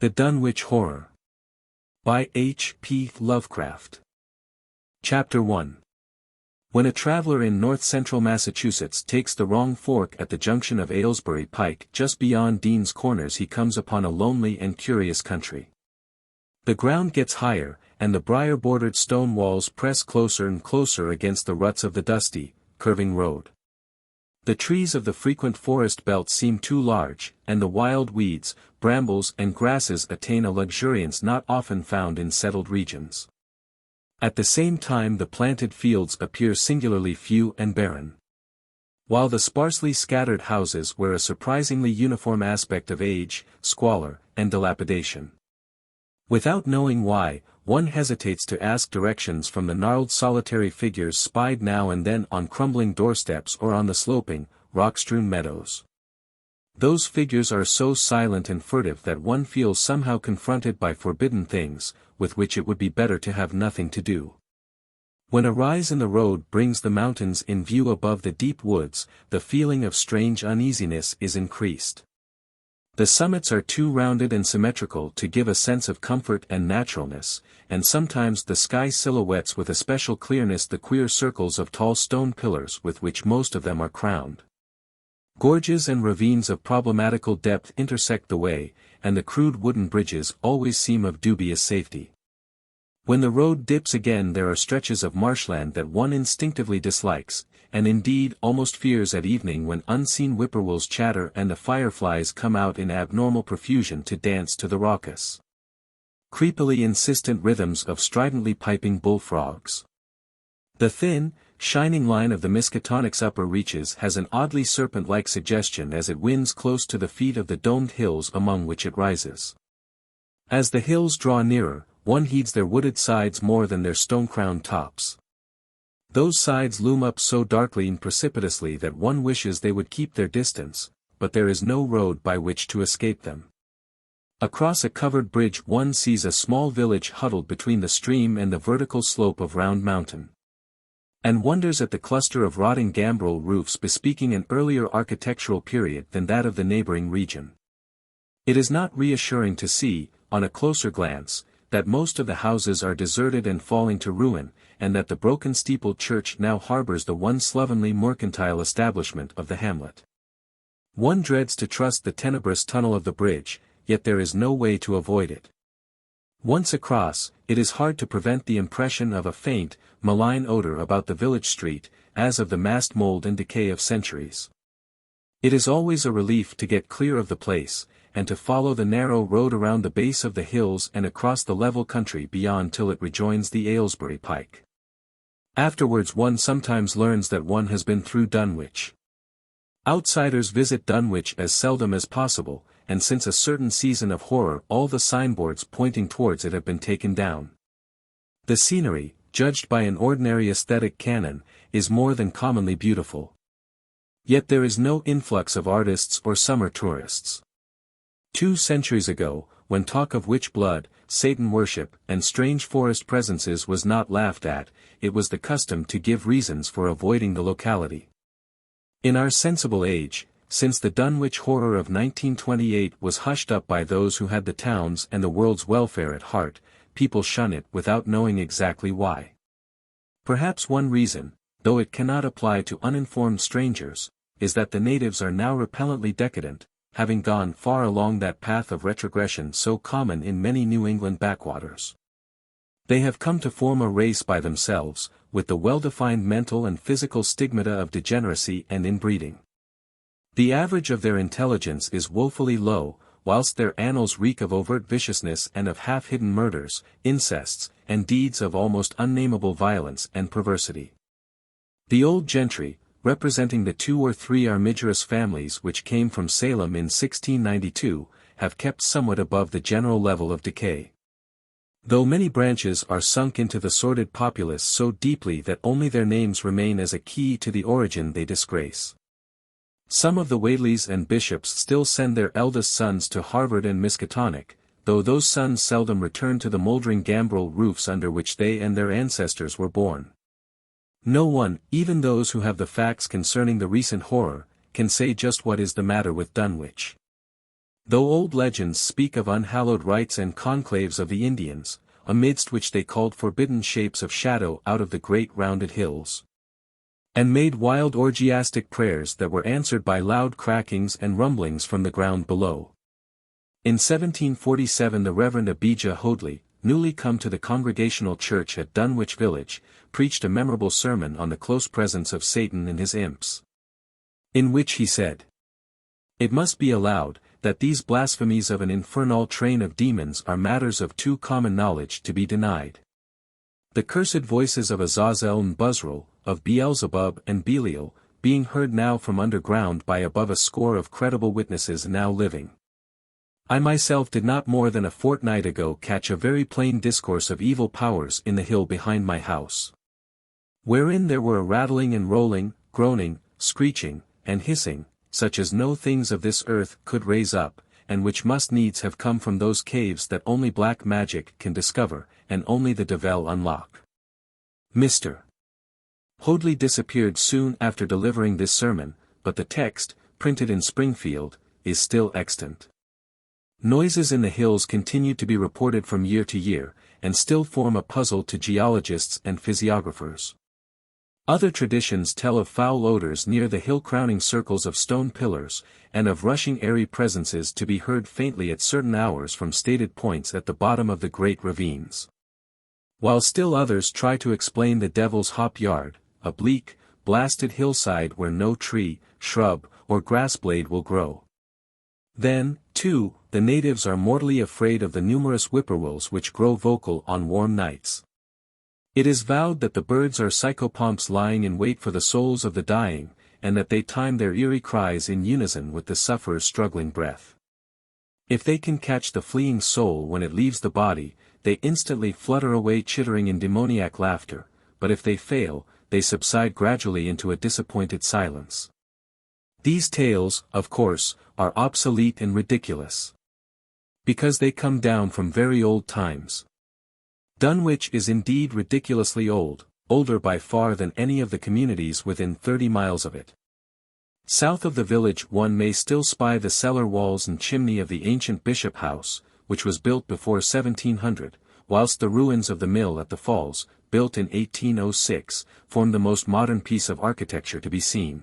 The Dunwich Horror. By H. P. Lovecraft. Chapter 1. When a traveler in north-central Massachusetts takes the wrong fork at the junction of Aylesbury Pike just beyond Dean's Corners, he comes upon a lonely and curious country. The ground gets higher, and the briar-bordered stone walls press closer and closer against the ruts of the dusty, curving road. The trees of the frequent forest belt seem too large, and the wild weeds, brambles and grasses attain a luxuriance not often found in settled regions. At the same time the planted fields appear singularly few and barren, while the sparsely scattered houses wear a surprisingly uniform aspect of age, squalor, and dilapidation. Without knowing why, one hesitates to ask directions from the gnarled solitary figures spied now and then on crumbling doorsteps or on the sloping, rock-strewn meadows. Those figures are so silent and furtive that one feels somehow confronted by forbidden things, with which it would be better to have nothing to do. When a rise in the road brings the mountains in view above the deep woods, the feeling of strange uneasiness is increased. The summits are too rounded and symmetrical to give a sense of comfort and naturalness, and sometimes the sky silhouettes with especial clearness the queer circles of tall stone pillars with which most of them are crowned. Gorges and ravines of problematical depth intersect the way, and the crude wooden bridges always seem of dubious safety. When the road dips again there are stretches of marshland that one instinctively dislikes, and indeed almost fears at evening, when unseen whippoorwills chatter and the fireflies come out in abnormal profusion to dance to the raucous, creepily insistent rhythms of stridently piping bullfrogs. The thin, shining line of the Miskatonic's upper reaches has an oddly serpent-like suggestion as it winds close to the feet of the domed hills among which it rises. As the hills draw nearer, one heeds their wooded sides more than their stone-crowned tops. Those sides loom up so darkly and precipitously that one wishes they would keep their distance, but there is no road by which to escape them. Across a covered bridge one sees a small village huddled between the stream and the vertical slope of Round Mountain, and wonders at the cluster of rotting gambrel roofs bespeaking an earlier architectural period than that of the neighboring region. It is not reassuring to see, on a closer glance, that most of the houses are deserted and falling to ruin, and that the broken steepled church now harbors the one slovenly mercantile establishment of the hamlet. One dreads to trust the tenebrous tunnel of the bridge, yet there is no way to avoid it. Once across, it is hard to prevent the impression of a faint, malign odor about the village street, as of the massed mold and decay of centuries. It is always a relief to get clear of the place, and to follow the narrow road around the base of the hills and across the level country beyond till it rejoins the Aylesbury Pike. Afterwards one sometimes learns that one has been through Dunwich. Outsiders visit Dunwich as seldom as possible, and since a certain season of horror all the signboards pointing towards it have been taken down. The scenery, judged by an ordinary aesthetic canon, is more than commonly beautiful. Yet there is no influx of artists or summer tourists. 2 centuries ago, when talk of witch blood, Satan worship, and strange forest presences was not laughed at, it was the custom to give reasons for avoiding the locality. In our sensible age, since the Dunwich Horror of 1928 was hushed up by those who had the town's and the world's welfare at heart, people shun it without knowing exactly why. Perhaps one reason, though it cannot apply to uninformed strangers, is that the natives are now repellently decadent, having gone far along that path of retrogression so common in many New England backwaters. They have come to form a race by themselves, with the well-defined mental and physical stigmata of degeneracy and inbreeding. The average of their intelligence is woefully low, whilst their annals reek of overt viciousness and of half-hidden murders, incests, and deeds of almost unnameable violence and perversity. The old gentry, representing the 2 or 3 armigerous families which came from Salem in 1692, have kept somewhat above the general level of decay. Though many branches are sunk into the sordid populace so deeply that only their names remain as a key to the origin they disgrace. Some of the Whateleys and bishops still send their eldest sons to Harvard and Miskatonic, though those sons seldom return to the moldering gambrel roofs under which they and their ancestors were born. No one, even those who have the facts concerning the recent horror, can say just what is the matter with Dunwich. Though old legends speak of unhallowed rites and conclaves of the Indians, amidst which they called forbidden shapes of shadow out of the great rounded hills, and made wild orgiastic prayers that were answered by loud crackings and rumblings from the ground below. In 1747 the Reverend Abijah Whateley, newly come to the Congregational Church at Dunwich Village, preached a memorable sermon on the close presence of Satan and his imps, in which he said, "It must be allowed, that these blasphemies of an infernal train of demons are matters of too common knowledge to be denied. The cursed voices of Azazel and Buzrael, of Beelzebub and Belial, being heard now from underground by above a score of credible witnesses now living. I myself did not more than a fortnight ago catch a very plain discourse of evil powers in the hill behind my house, wherein there were a rattling and rolling, groaning, screeching, and hissing, such as no things of this earth could raise up, and which must needs have come from those caves that only black magic can discover, and only the devil unlock." Mr. Whateley disappeared soon after delivering this sermon, but the text, printed in Springfield, is still extant. Noises in the hills continue to be reported from year to year, and still form a puzzle to geologists and physiographers. Other traditions tell of foul odors near the hill-crowning circles of stone pillars, and of rushing airy presences to be heard faintly at certain hours from stated points at the bottom of the great ravines. While still others try to explain the Devil's Hop Yard, a bleak, blasted hillside where no tree, shrub, or grass blade will grow. Then, too, the natives are mortally afraid of the numerous whippoorwills which grow vocal on warm nights. It is vowed that the birds are psychopomps lying in wait for the souls of the dying, and that they time their eerie cries in unison with the sufferer's struggling breath. If they can catch the fleeing soul when it leaves the body, they instantly flutter away chittering in demoniac laughter, but if they fail, they subside gradually into a disappointed silence. These tales, of course, are obsolete and ridiculous, because they come down from very old times. Dunwich is indeed ridiculously old, older by far than any of the communities within 30 miles of it. South of the village one may still spy the cellar walls and chimney of the ancient Bishop House, which was built before 1700, whilst the ruins of the mill at the Falls, built in 1806, form the most modern piece of architecture to be seen.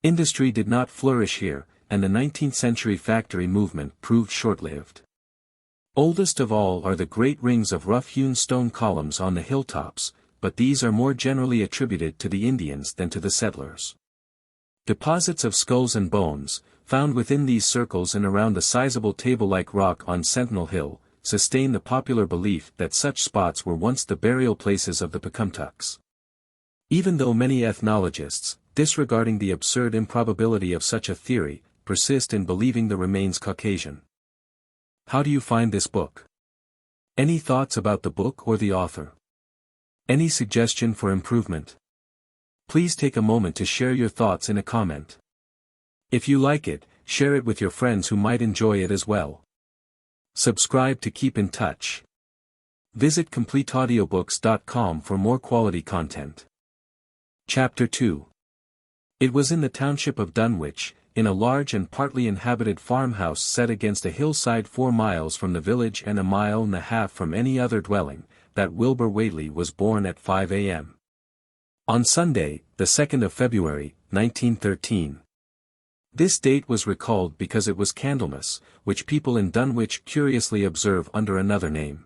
Industry did not flourish here, and the 19th-century factory movement proved short-lived. Oldest of all are the great rings of rough-hewn stone columns on the hilltops, but these are more generally attributed to the Indians than to the settlers. Deposits of skulls and bones, found within these circles and around the sizable table-like rock on Sentinel Hill, sustain the popular belief that such spots were once the burial places of the Pecumtucks. Even though many ethnologists, disregarding the absurd improbability of such a theory, persist in believing the remains Caucasian. How do you find this book? Any thoughts about the book or the author? Any suggestion for improvement? Please take a moment to share your thoughts in a comment. If you like it, share it with your friends who might enjoy it as well. Subscribe to keep in touch. Visit CompleteAudiobooks.com for more quality content. Chapter 2. It was in the township of Dunwich, in a large and partly inhabited farmhouse set against a hillside 4 miles from the village and 1.5 miles from any other dwelling, that Wilbur Whateley was born at 5 a.m. on Sunday, the 2nd of February, 1913. This date was recalled because it was Candlemas, which people in Dunwich curiously observe under another name.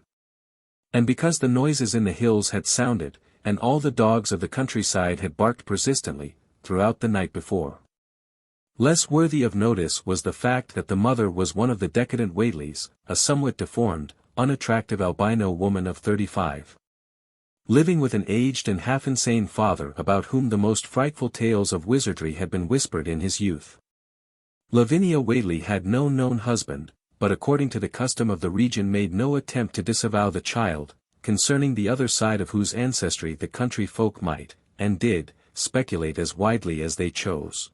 And because the noises in the hills had sounded, and all the dogs of the countryside had barked persistently, throughout the night before. Less worthy of notice was the fact that the mother was one of the decadent Whateleys, a somewhat deformed, unattractive albino woman of 35. Living with an aged and half-insane father about whom the most frightful tales of wizardry had been whispered in his youth. Lavinia Whateley had no known husband, but according to the custom of the region made no attempt to disavow the child, concerning the other side of whose ancestry the country folk might, and did, speculate as widely as they chose.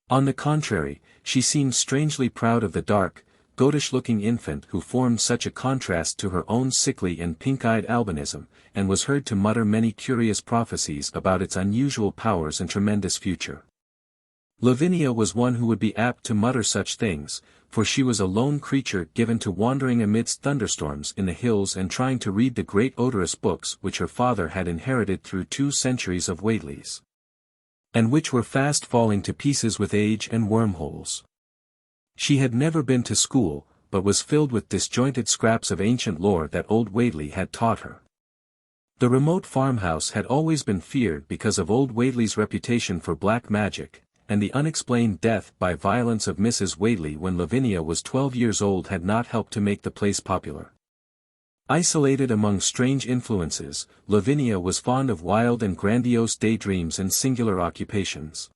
On the contrary, she seemed strangely proud of the dark, goatish-looking infant who formed such a contrast to her own sickly and pink-eyed albinism, and was heard to mutter many curious prophecies about its unusual powers and tremendous future. Lavinia was one who would be apt to mutter such things, for she was a lone creature given to wandering amidst thunderstorms in the hills and trying to read the great odorous books which her father had inherited through 2 centuries of Whateleys, and which were fast falling to pieces with age and wormholes. She had never been to school, but was filled with disjointed scraps of ancient lore that old Whateley had taught her. The remote farmhouse had always been feared because of old Whateley's reputation for black magic, and the unexplained death by violence of Mrs. Whateley when Lavinia was 12 years old had not helped to make the place popular. Isolated among strange influences, Lavinia was fond of wild and grandiose daydreams and singular occupations.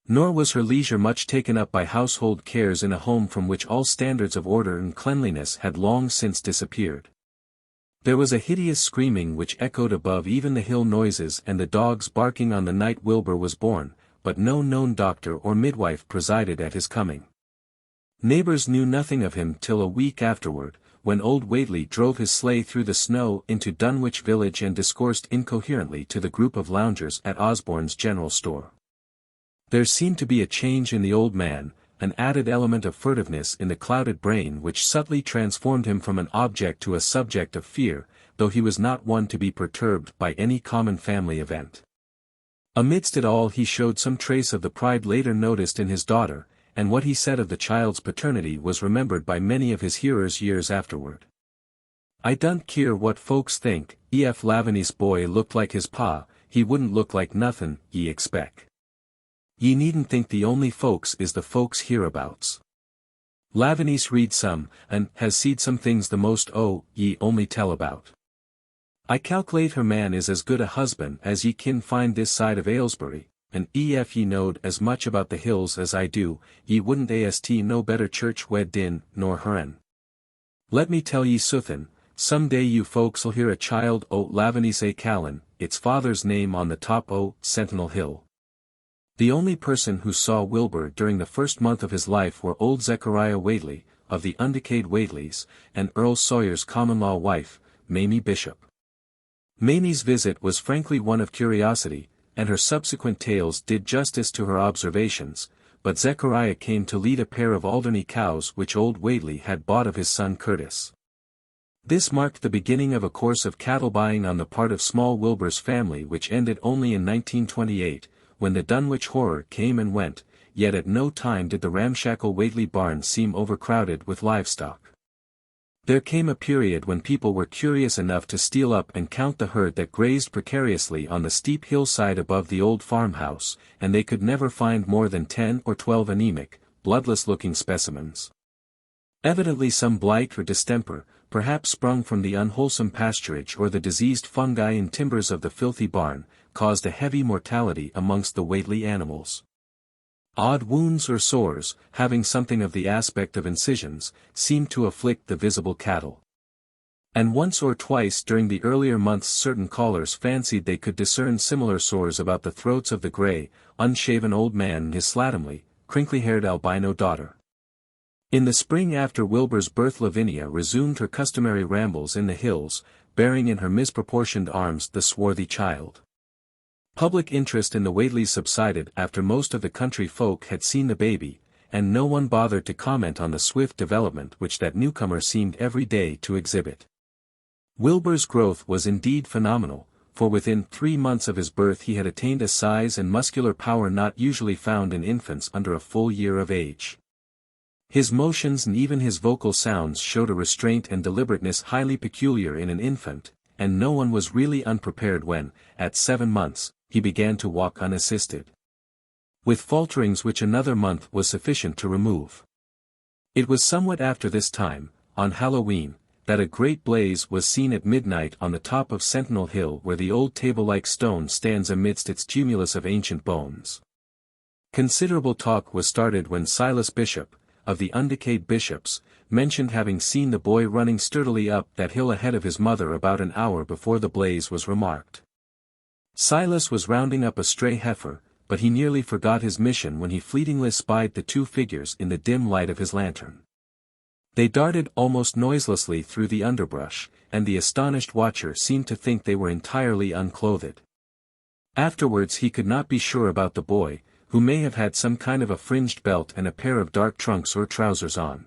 Nor was her leisure much taken up by household cares in a home from which all standards of order and cleanliness had long since disappeared. There was a hideous screaming which echoed above even the hill noises and the dogs barking on the night Wilbur was born, but no known doctor or midwife presided at his coming. Neighbors knew nothing of him till a week afterward, when old Whateley drove his sleigh through the snow into Dunwich village and discoursed incoherently to the group of loungers at Osborne's general store. There seemed to be a change in the old man, an added element of furtiveness in the clouded brain which subtly transformed him from an object to a subject of fear, though he was not one to be perturbed by any common family event. Amidst it all he showed some trace of the pride later noticed in his daughter, and what he said of the child's paternity was remembered by many of his hearers years afterward. "I don't keer what folks think, ef Lavinia's boy looked like his pa, he wouldn't look like nothin', ye expect. Ye needn't think the only folks is the folks hereabouts. Lavinia's read some, and has seed some things the most ye only tell about. I calc'late her man is as good a husband as ye kin find this side of Aylesbury, and ef ye knowed as much about the hills as I do, ye wouldn't ast no better church wed din, nor her'n. Let me tell ye suthin, some day you folks'll hear a child o' Lavinia's a callin' its father's name on the top o' Sentinel Hill." The only person who saw Wilbur during the first month of his life were old Zechariah Whateley, of the undecayed Whateleys, and Earl Sawyer's common-law wife, Mamie Bishop. Mamie's visit was frankly one of curiosity, and her subsequent tales did justice to her observations, but Zechariah came to lead a pair of Alderney cows which old Whateley had bought of his son Curtis. This marked the beginning of a course of cattle buying on the part of small Wilbur's family which ended only in 1928, when the Dunwich Horror came and went, yet at no time did the ramshackle Whateley barn seem overcrowded with livestock. There came a period when people were curious enough to steal up and count the herd that grazed precariously on the steep hillside above the old farmhouse, and they could never find more than 10 or 12 anemic, bloodless-looking specimens. Evidently some blight or distemper, perhaps sprung from the unwholesome pasturage or the diseased fungi and timbers of the filthy barn, caused a heavy mortality amongst the Whateley animals. Odd wounds or sores, having something of the aspect of incisions, seemed to afflict the visible cattle. And once or twice during the earlier months certain callers fancied they could discern similar sores about the throats of the grey, unshaven old man and his slatternly, crinkly-haired albino daughter. In the spring after Wilbur's birth Lavinia resumed her customary rambles in the hills, bearing in her misproportioned arms the swarthy child. Public interest in the Whateleys subsided after most of the country folk had seen the baby, and no one bothered to comment on the swift development which that newcomer seemed every day to exhibit. Wilbur's growth was indeed phenomenal, for within 3 months of his birth he had attained a size and muscular power not usually found in infants under a full year of age. His motions and even his vocal sounds showed a restraint and deliberateness highly peculiar in an infant, and no one was really unprepared when, at 7 months, he began to walk unassisted, with falterings which another month was sufficient to remove. It was somewhat after this time, on Halloween, that a great blaze was seen at midnight on the top of Sentinel Hill where the old table-like stone stands amidst its tumulus of ancient bones. Considerable talk was started when Silas Bishop, of the undecayed bishops, mentioned having seen the boy running sturdily up that hill ahead of his mother about an hour before the blaze was remarked. Silas was rounding up a stray heifer, but he nearly forgot his mission when he fleetingly spied the 2 figures in the dim light of his lantern. They darted almost noiselessly through the underbrush, and the astonished watcher seemed to think they were entirely unclothed. Afterwards he could not be sure about the boy, who may have had some kind of a fringed belt and a pair of dark trunks or trousers on.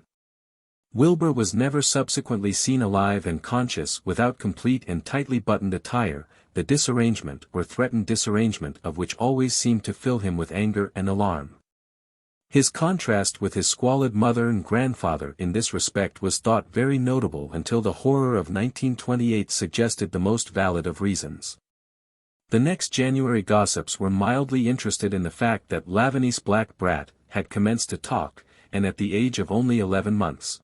Wilbur was never subsequently seen alive and conscious without complete and tightly buttoned attire, the disarrangement or threatened disarrangement of which always seemed to fill him with anger and alarm. His contrast with his squalid mother and grandfather in this respect was thought very notable until the horror of 1928 suggested the most valid of reasons. The next January gossips were mildly interested in the fact that Lavinia's black brat had commenced to talk, and at the age of only 11 months.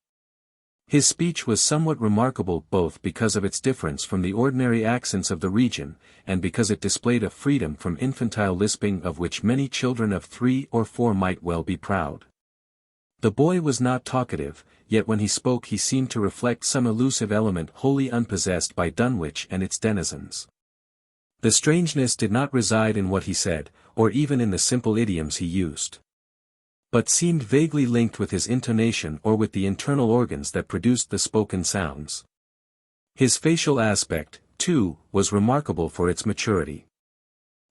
His speech was somewhat remarkable both because of its difference from the ordinary accents of the region, and because it displayed a freedom from infantile lisping of which many children of 3 or 4 might well be proud. The boy was not talkative, yet when he spoke he seemed to reflect some elusive element wholly unpossessed by Dunwich and its denizens. The strangeness did not reside in what he said, or even in the simple idioms he used, but seemed vaguely linked with his intonation or with the internal organs that produced the spoken sounds. His facial aspect, too, was remarkable for its maturity.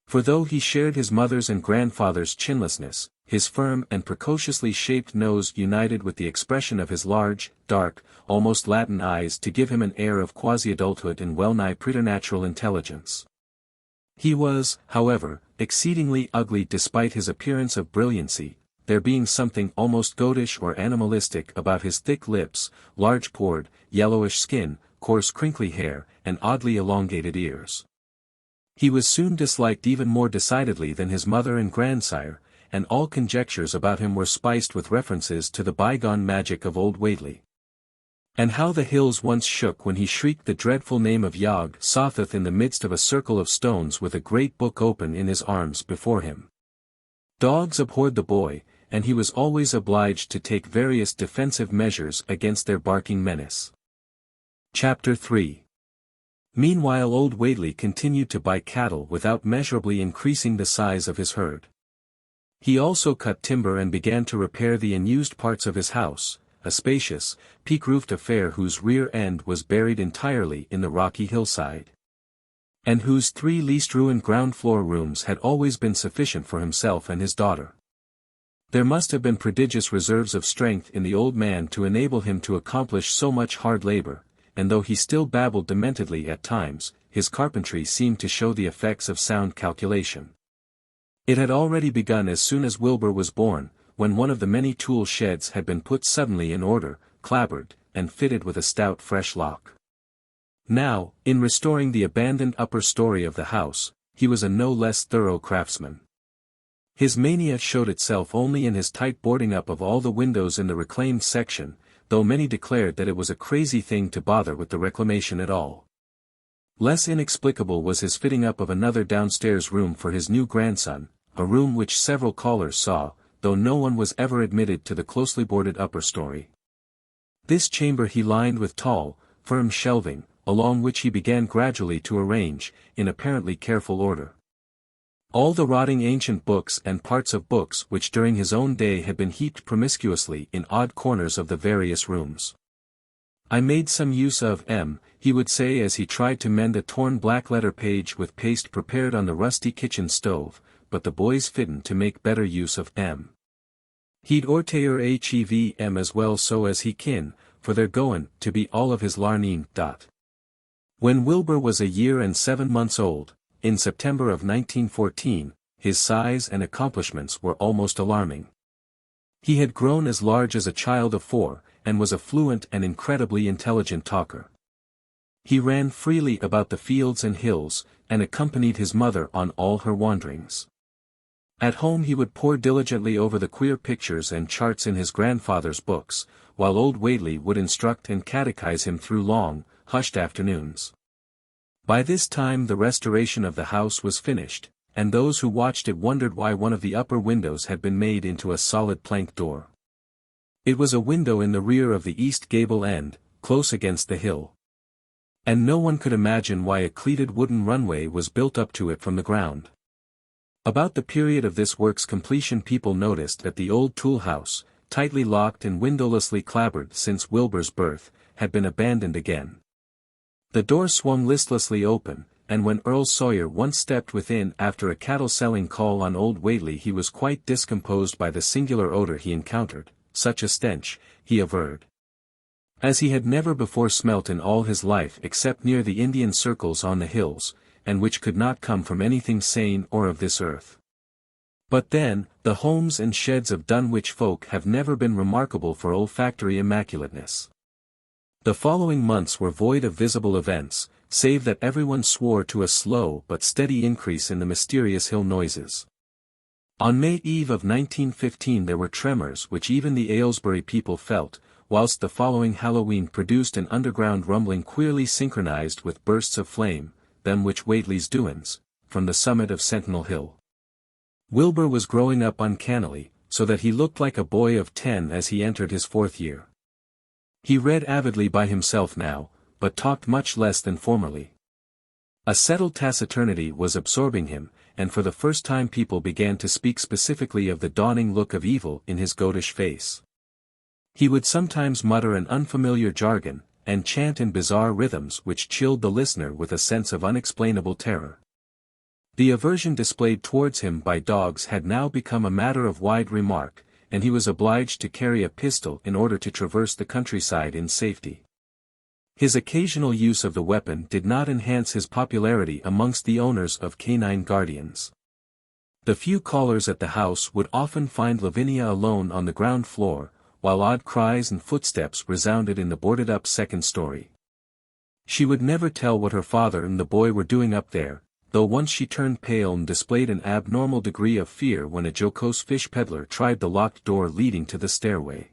For though he shared his mother's and grandfather's chinlessness, his firm and precociously shaped nose united with the expression of his large, dark, almost Latin eyes to give him an air of quasi-adulthood and well-nigh preternatural intelligence. He was, however, exceedingly ugly despite his appearance of brilliancy, there being something almost goatish or animalistic about his thick lips, large-pored, yellowish skin, coarse crinkly hair, and oddly elongated ears. He was soon disliked even more decidedly than his mother and grandsire, and all conjectures about him were spiced with references to the bygone magic of Old Whateley. And how the hills once shook when he shrieked the dreadful name of Yog-Sothoth in the midst of a circle of stones with a great book open in his arms before him. Dogs abhorred the boy, and he was always obliged to take various defensive measures against their barking menace. Chapter 3. Meanwhile Old Whateley continued to buy cattle without measurably increasing the size of his herd. He also cut timber and began to repair the unused parts of his house, a spacious, peak-roofed affair whose rear end was buried entirely in the rocky hillside, and whose 3 least-ruined ground-floor rooms had always been sufficient for himself and his daughter. There must have been prodigious reserves of strength in the old man to enable him to accomplish so much hard labor, and though he still babbled dementedly at times, his carpentry seemed to show the effects of sound calculation. It had already begun as soon as Wilbur was born, when one of the many tool sheds had been put suddenly in order, clapboarded, and fitted with a stout fresh lock. Now, in restoring the abandoned upper story of the house, he was a no less thorough craftsman. His mania showed itself only in his tight boarding up of all the windows in the reclaimed section, though many declared that it was a crazy thing to bother with the reclamation at all. Less inexplicable was his fitting up of another downstairs room for his new grandson, a room which several callers saw, though no one was ever admitted to the closely boarded upper story. This chamber he lined with tall, firm shelving, along which he began gradually to arrange, in apparently careful order, all the rotting ancient books and parts of books which during his own day had been heaped promiscuously in odd corners of the various rooms. "I made some use of he would say as he tried to mend a torn black-letter page with paste prepared on the rusty kitchen stove, but the boys fitted to make better use of he'd ortayer hev as well so as he kin, for they're goin' to be all of his larning. When Wilbur was a year and 7 months old, in September of 1914, his size and accomplishments were almost alarming. He had grown as large as a child of 4, and was a fluent and incredibly intelligent talker. He ran freely about the fields and hills, and accompanied his mother on all her wanderings. At home he would pore diligently over the queer pictures and charts in his grandfather's books, while Old Whateley would instruct and catechize him through long, hushed afternoons. By this time the restoration of the house was finished, and those who watched it wondered why one of the upper windows had been made into a solid plank door. It was a window in the rear of the east gable end, close against the hill. And no one could imagine why a cleated wooden runway was built up to it from the ground. About the period of this work's completion people noticed that the old tool house, tightly locked and windowlessly clapboarded since Wilbur's birth, had been abandoned again. The door swung listlessly open, and when Earl Sawyer once stepped within after a cattle-selling call on Old Whateley he was quite discomposed by the singular odor he encountered, such a stench, he averred, as he had never before smelt in all his life except near the Indian circles on the hills, and which could not come from anything sane or of this earth. But then, the homes and sheds of Dunwich folk have never been remarkable for olfactory immaculateness. The following months were void of visible events, save that everyone swore to a slow but steady increase in the mysterious hill noises. On May Eve of 1915 there were tremors which even the Aylesbury people felt, whilst the following Halloween produced an underground rumbling queerly synchronized with bursts of flame, them which Whateley's doin's, from the summit of Sentinel Hill. Wilbur was growing up uncannily, so that he looked like a boy of 10 as he entered his 4th year. He read avidly by himself now, but talked much less than formerly. A settled taciturnity was absorbing him, and for the first time people began to speak specifically of the dawning look of evil in his goatish face. He would sometimes mutter an unfamiliar jargon, and chant in bizarre rhythms which chilled the listener with a sense of unexplainable terror. The aversion displayed towards him by dogs had now become a matter of wide remark, and he was obliged to carry a pistol in order to traverse the countryside in safety. His occasional use of the weapon did not enhance his popularity amongst the owners of canine guardians. The few callers at the house would often find Lavinia alone on the ground floor, while odd cries and footsteps resounded in the boarded-up second story. She would never tell what her father and the boy were doing up there, though once she turned pale and displayed an abnormal degree of fear when a jocose fish peddler tried the locked door leading to the stairway.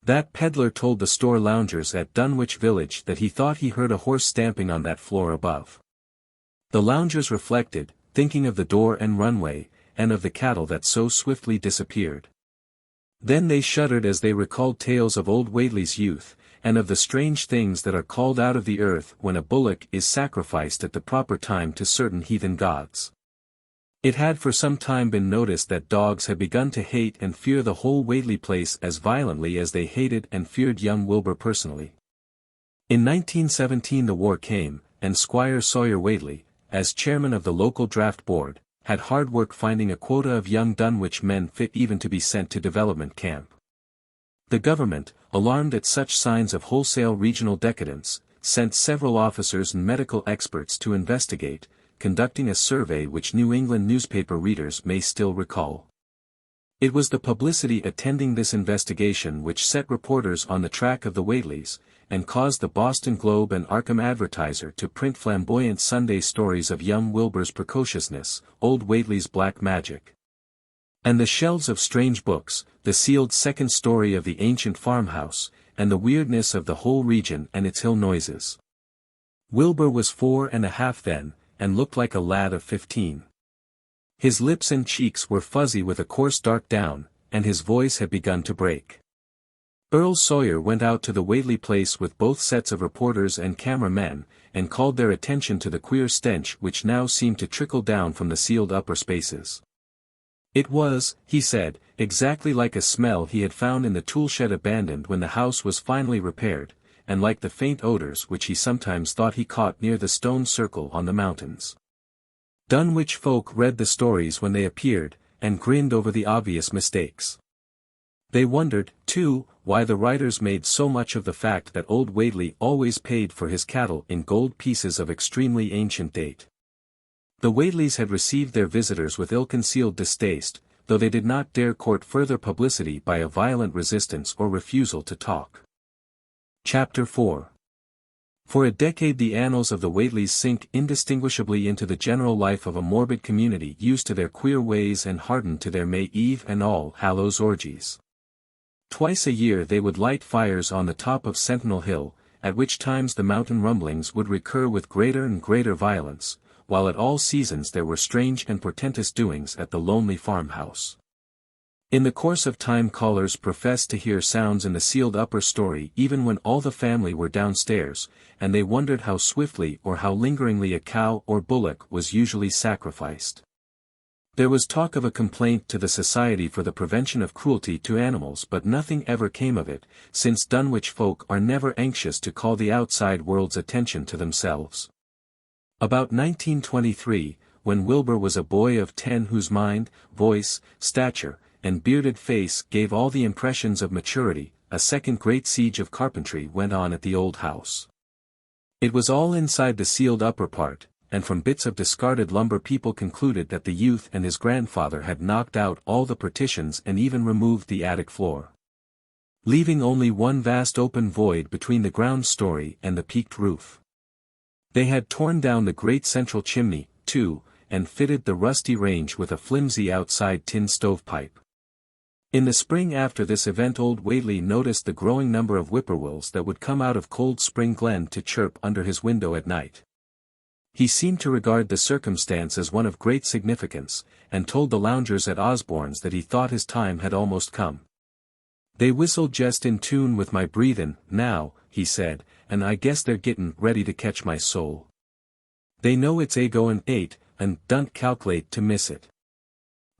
That peddler told the store loungers at Dunwich Village that he thought he heard a horse stamping on that floor above. The loungers reflected, thinking of the door and runway, and of the cattle that so swiftly disappeared. Then they shuddered as they recalled tales of Old Whateley's youth, and of the strange things that are called out of the earth when a bullock is sacrificed at the proper time to certain heathen gods. It had for some time been noticed that dogs had begun to hate and fear the whole Whateley place as violently as they hated and feared young Wilbur personally. In 1917 the war came, and Squire Sawyer Whateley, as chairman of the local draft board, had hard work finding a quota of young Dunwich men fit even to be sent to development camp. The government, alarmed at such signs of wholesale regional decadence, sent several officers and medical experts to investigate, conducting a survey which New England newspaper readers may still recall. It was the publicity attending this investigation which set reporters on the track of the Whateleys, and caused the Boston Globe and Arkham Advertiser to print flamboyant Sunday stories of young Wilbur's precociousness, Old Whateley's black magic, and the shelves of strange books, the sealed second story of the ancient farmhouse, and the weirdness of the whole region and its hill noises. Wilbur was 4.5 then, and looked like a lad of 15. His lips and cheeks were fuzzy with a coarse dark down, and his voice had begun to break. Earl Sawyer went out to the Whateley place with both sets of reporters and camera-men, and called their attention to the queer stench which now seemed to trickle down from the sealed upper spaces. It was, he said, exactly like a smell he had found in the toolshed abandoned when the house was finally repaired, and like the faint odors which he sometimes thought he caught near the stone circle on the mountains. Dunwich folk read the stories when they appeared, and grinned over the obvious mistakes. They wondered, too, why the writers made so much of the fact that Old Whateley always paid for his cattle in gold pieces of extremely ancient date. The Whateleys had received their visitors with ill-concealed distaste, though they did not dare court further publicity by a violent resistance or refusal to talk. Chapter 4. For a decade the annals of the Whateleys sink indistinguishably into the general life of a morbid community used to their queer ways and hardened to their May Eve and All Hallows orgies. Twice a year they would light fires on the top of Sentinel Hill, at which times the mountain rumblings would recur with greater and greater violence, while at all seasons there were strange and portentous doings at the lonely farmhouse. In the course of time callers professed to hear sounds in the sealed upper story even when all the family were downstairs, and they wondered how swiftly or how lingeringly a cow or bullock was usually sacrificed. There was talk of a complaint to the Society for the Prevention of Cruelty to Animals, but nothing ever came of it, since Dunwich folk are never anxious to call the outside world's attention to themselves. About 1923, when Wilbur was a boy of 10 whose mind, voice, stature, and bearded face gave all the impressions of maturity, a second great siege of carpentry went on at the old house. It was all inside the sealed upper part, and from bits of discarded lumber people concluded that the youth and his grandfather had knocked out all the partitions and even removed the attic floor, leaving only one vast open void between the ground story and the peaked roof. They had torn down the great central chimney, too, and fitted the rusty range with a flimsy outside tin stovepipe. In the spring after this event old Whateley noticed the growing number of whippoorwills that would come out of Cold Spring Glen to chirp under his window at night. He seemed to regard the circumstance as one of great significance, and told the loungers at Osborne's that he thought his time had almost come. "They whistle jest in tune with my breathin', now," he said, "and I guess they're gettin' ready to catch my soul. They know it's a-goin' 8, and don't calc'late to miss it.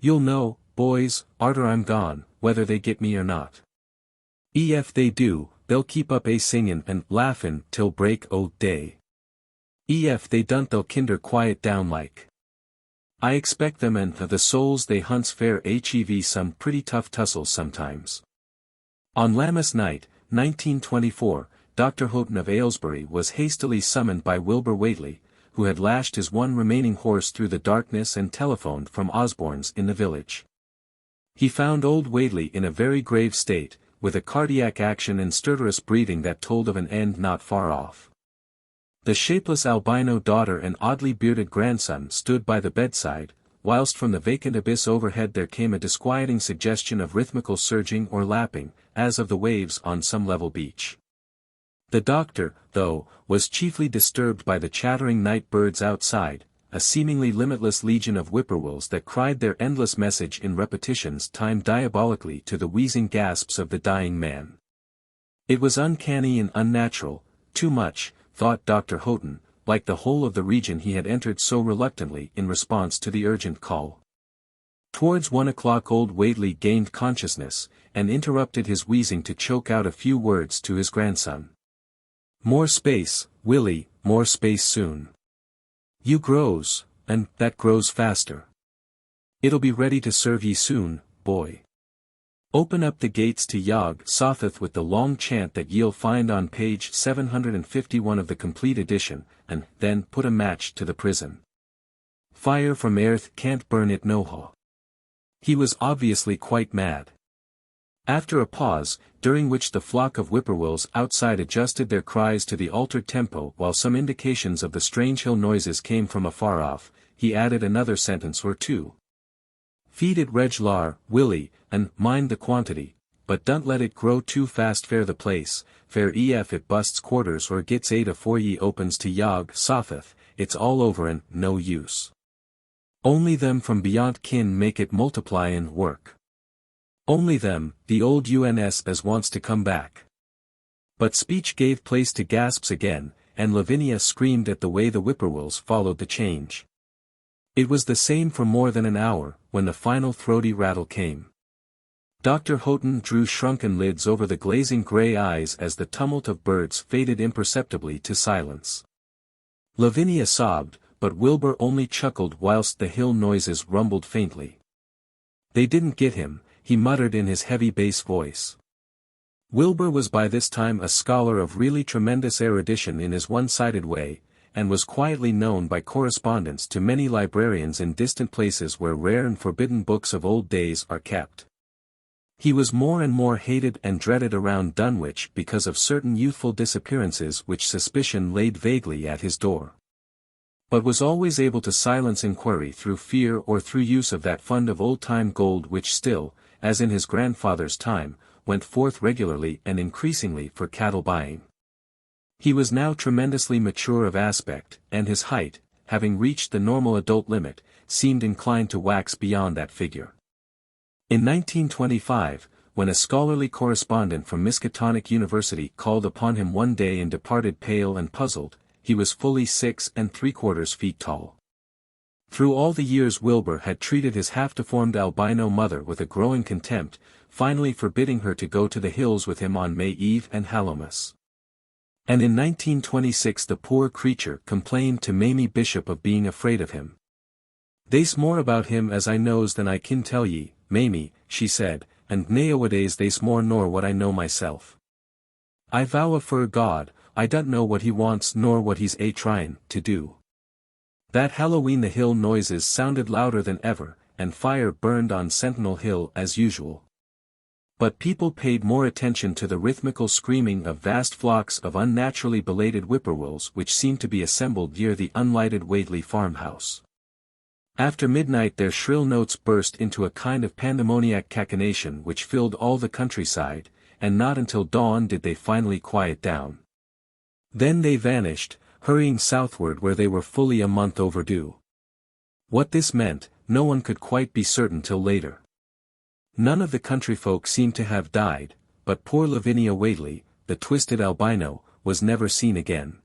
You'll know, boys, arter I'm gone, whether they get me or not. Ef they do, they'll keep up a-singin' and laughin' till break o' day. Ef they don't they'll kinder quiet down like. I expect them and the souls they hunts fair hev some pretty tough tussles sometimes." On Lammas night, 1924, Dr. Houghton of Aylesbury was hastily summoned by Wilbur Whateley, who had lashed his one remaining horse through the darkness and telephoned from Osborne's in the village. He found old Whateley in a very grave state, with a cardiac action and stertorous breathing that told of an end not far off. The shapeless albino daughter and oddly bearded grandson stood by the bedside, whilst from the vacant abyss overhead there came a disquieting suggestion of rhythmical surging or lapping, as of the waves on some level beach. The doctor, though, was chiefly disturbed by the chattering night birds outside, a seemingly limitless legion of whippoorwills that cried their endless message in repetitions timed diabolically to the wheezing gasps of the dying man. It was uncanny and unnatural, too much, thought Dr. Houghton, like the whole of the region he had entered so reluctantly in response to the urgent call. Towards 1 o'clock old Whateley gained consciousness, and interrupted his wheezing to choke out a few words to his grandson. "More space, Willie, more space soon. You grows, and that grows faster. It'll be ready to serve ye soon, boy. Open up the gates to Yog-Sothoth with the long chant that ye'll find on page 751 of the complete edition, and then put a match to the prison. Fire from earth can't burn it nohow." He was obviously quite mad. After a pause, during which the flock of whippoorwills outside adjusted their cries to the altered tempo while some indications of the strange hill noises came from afar off, he added another sentence or two. "Feed it reg'lar, Willie, and mind the quantity, but don't let it grow too fast fair the place, fair ef it busts quarters or gets 8 afore ye opens to Yog-Sothoth, it's all over and no use. Only them from beyond kin make it multiply and work. Only them, the old uns as wants to come back." But speech gave place to gasps again, and Lavinia screamed at the way the whippoorwills followed the change. It was the same for more than an hour, when the final throaty rattle came. Dr. Houghton drew shrunken lids over the glazing grey eyes as the tumult of birds faded imperceptibly to silence. Lavinia sobbed, but Wilbur only chuckled whilst the hill noises rumbled faintly. "They didn't get him," he muttered in his heavy bass voice. Wilbur was by this time a scholar of really tremendous erudition in his one-sided way, and was quietly known by correspondence to many librarians in distant places where rare and forbidden books of old days are kept. He was more and more hated and dreaded around Dunwich because of certain youthful disappearances which suspicion laid vaguely at his door, but was always able to silence inquiry through fear or through use of that fund of old-time gold which still, as in his grandfather's time, went forth regularly and increasingly for cattle buying. He was now tremendously mature of aspect, and his height, having reached the normal adult limit, seemed inclined to wax beyond that figure. In 1925, when a scholarly correspondent from Miskatonic University called upon him one day and departed pale and puzzled, he was fully 6 3/4 feet tall. Through all the years Wilbur had treated his half-deformed albino mother with a growing contempt, finally forbidding her to go to the hills with him on May Eve and Hallowmas. And in 1926 the poor creature complained to Mamie Bishop of being afraid of him. "They's more about him as I knows than I kin tell ye, Mamie," she said, "and nowadays they's more nor what I know myself. I vow afore God, I don't know what he wants nor what he's a-tryin' to do." That Halloween the hill noises sounded louder than ever, and fire burned on Sentinel Hill as usual. But people paid more attention to the rhythmical screaming of vast flocks of unnaturally belated whippoorwills which seemed to be assembled near the unlighted Whateley farmhouse. After midnight their shrill notes burst into a kind of pandemoniac cachinnation which filled all the countryside, and not until dawn did they finally quiet down. Then they vanished, hurrying southward where they were fully a month overdue. What this meant, no one could quite be certain till later. None of the country folk seemed to have died, but poor Lavinia Whateley, the twisted albino, was never seen again.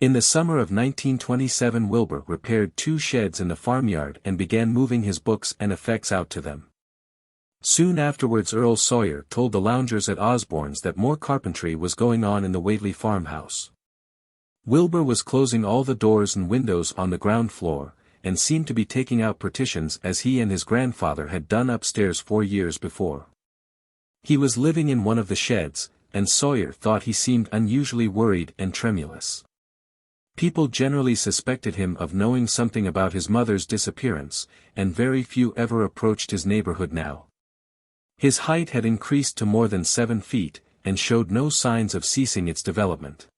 In the summer of 1927 Wilbur repaired 2 sheds in the farmyard and began moving his books and effects out to them. Soon afterwards Earl Sawyer told the loungers at Osborne's that more carpentry was going on in the Whateley farmhouse. Wilbur was closing all the doors and windows on the ground floor, and seemed to be taking out partitions as he and his grandfather had done upstairs 4 years before. He was living in one of the sheds, and Sawyer thought he seemed unusually worried and tremulous. People generally suspected him of knowing something about his mother's disappearance, and very few ever approached his neighborhood now. His height had increased to more than 7 feet, and showed no signs of ceasing its development.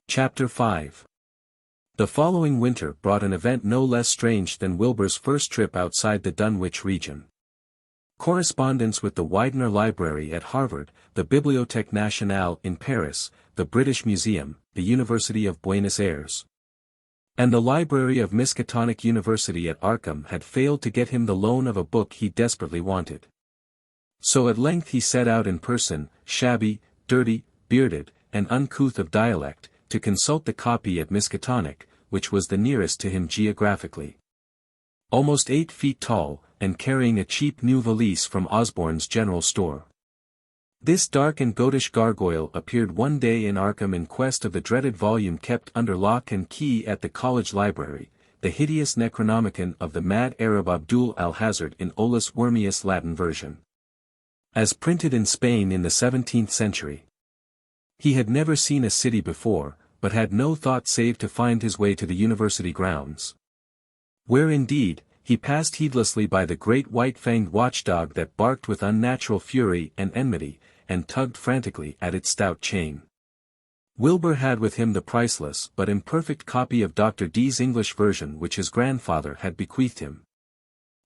Chapter 5. The following winter brought an event no less strange than Wilbur's first trip outside the Dunwich region. Correspondence with the Widener Library at Harvard, the Bibliothèque Nationale in Paris, the British Museum, the University of Buenos Aires, and the library of Miskatonic University at Arkham had failed to get him the loan of a book he desperately wanted. So at length he set out in person, shabby, dirty, bearded, and uncouth of dialect, to consult the copy at Miskatonic, which was the nearest to him geographically. Almost 8 feet tall, and carrying a cheap new valise from Osborne's general store. This dark and goatish gargoyle appeared one day in Arkham in quest of the dreaded volume kept under lock and key at the college library, the hideous Necronomicon of the mad Arab Abdul al-Hazard in Olus Wormius Latin version, as printed in Spain in the 17th century. He had never seen a city before, but had no thought save to find his way to the university grounds. Where indeed, he passed heedlessly by the great white-fanged watchdog that barked with unnatural fury and enmity, and tugged frantically at its stout chain. Wilbur had with him the priceless but imperfect copy of Dr. D's English version which his grandfather had bequeathed him.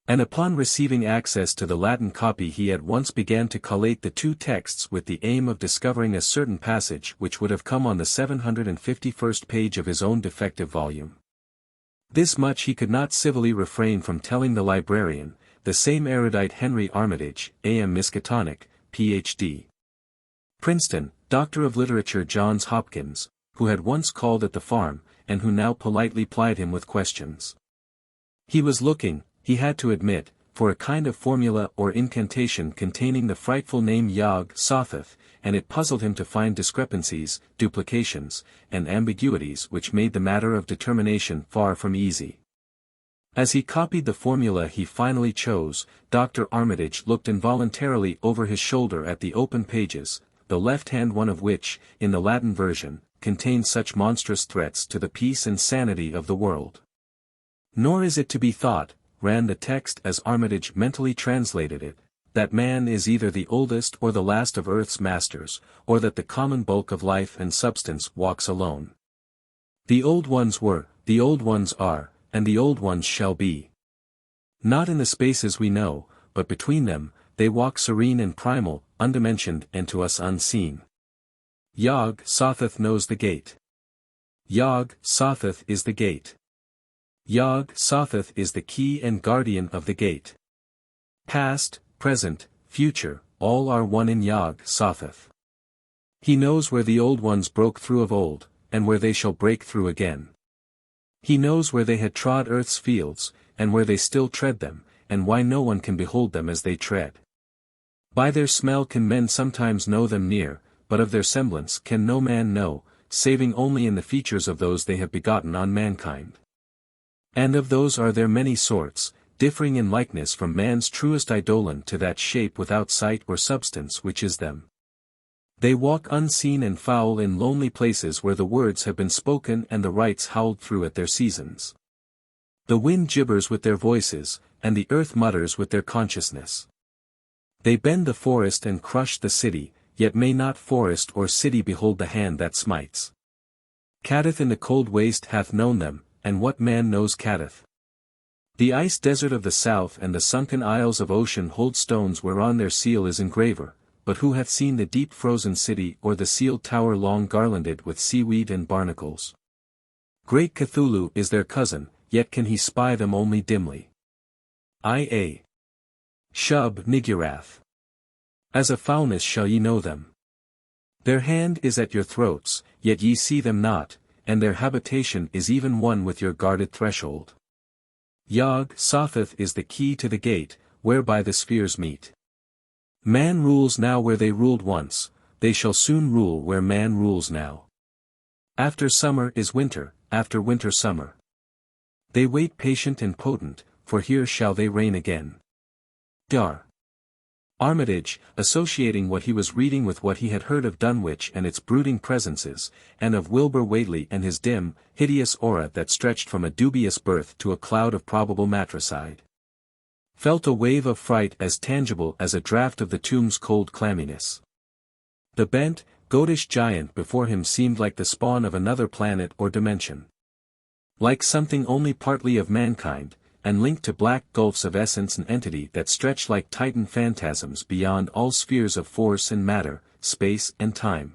And upon receiving access to the Latin copy he at once began to collate the 2 texts with the aim of discovering a certain passage which would have come on the 751st page of his own defective volume. This much he could not civilly refrain from telling the librarian, the same erudite Henry Armitage, A.M. Miskatonic, Ph.D. Princeton, Doctor of Literature Johns Hopkins, who had once called at the farm, and who now politely plied him with questions. He was looking, he had to admit, for a kind of formula or incantation containing the frightful name Yog-Sothoth, and it puzzled him to find discrepancies, duplications, and ambiguities which made the matter of determination far from easy. As he copied the formula he finally chose, Dr. Armitage looked involuntarily over his shoulder at the open pages, the left-hand one of which, in the Latin version, contained such monstrous threats to the peace and sanity of the world. Nor is it to be thought, ran the text as Armitage mentally translated it, that man is either the oldest or the last of earth's masters, or that the common bulk of life and substance walks alone. The old ones were, the old ones are, and the old ones shall be. Not in the spaces we know, but between them, they walk serene and primal, undimensioned and to us unseen. Yog-Sothoth knows the gate. Yog-Sothoth is the gate. Yog-Sothoth is the key and guardian of the gate. Past, present, future, all are one in Yog-Sothoth. He knows where the old ones broke through of old, and where they shall break through again. He knows where they had trod earth's fields, and where they still tread them, and why no one can behold them as they tread. By their smell can men sometimes know them near, but of their semblance can no man know, saving only in the features of those they have begotten on mankind. And of those are there many sorts, differing in likeness from man's truest eidolon to that shape without sight or substance which is them. They walk unseen and foul in lonely places where the words have been spoken and the rites howled through at their seasons. The wind gibbers with their voices, and the earth mutters with their consciousness. They bend the forest and crush the city, yet may not forest or city behold the hand that smites. Cadath in the cold waste hath known them, and what man knows Cadath? The ice desert of the south and the sunken isles of ocean hold stones whereon their seal is engraver, but who hath seen the deep frozen city or the sealed tower long garlanded with seaweed and barnacles? Great Cthulhu is their cousin, yet can he spy them only dimly. I.A. Shub Nigurath. As a foulness shall ye know them. Their hand is at your throats, yet ye see them not, and their habitation is even one with your guarded threshold. Yog-Sothoth is the key to the gate, whereby the spheres meet. Man rules now where they ruled once, they shall soon rule where man rules now. After summer is winter, after winter summer. They wait patient and potent, for here shall they reign again. Dar. Armitage, associating what he was reading with what he had heard of Dunwich and its brooding presences, and of Wilbur Whateley and his dim, hideous aura that stretched from a dubious birth to a cloud of probable matricide, felt a wave of fright as tangible as a draught of the tomb's cold clamminess. The bent, goatish giant before him seemed like the spawn of another planet or dimension. Like something only partly of mankind, and linked to black gulfs of essence and entity that stretch like Titan phantasms beyond all spheres of force and matter, space and time.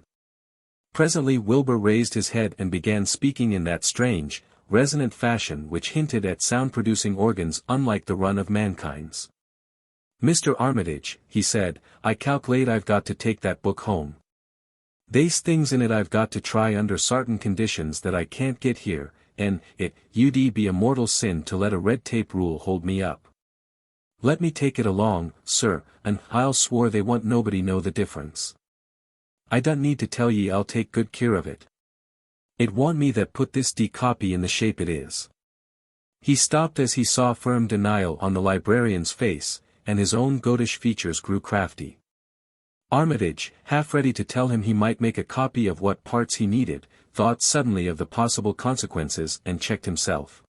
Presently Wilbur raised his head and began speaking in that strange, resonant fashion which hinted at sound-producing organs unlike the run of mankind's. "Mr. Armitage," he said, "I calculate I've got to take that book home. They's things in it I've got to try under sartain conditions that I can't get here, and it'd be a mortal sin to let a red tape rule hold me up. Let me take it along, sir, and I'll swore they want nobody know the difference. I don't need to tell ye I'll take good care of it. It want me that put this copy in the shape it is." He stopped as he saw firm denial on the librarian's face, and his own goatish features grew crafty. Armitage, half ready to tell him he might make a copy of what parts he needed, thought suddenly of the possible consequences and checked himself.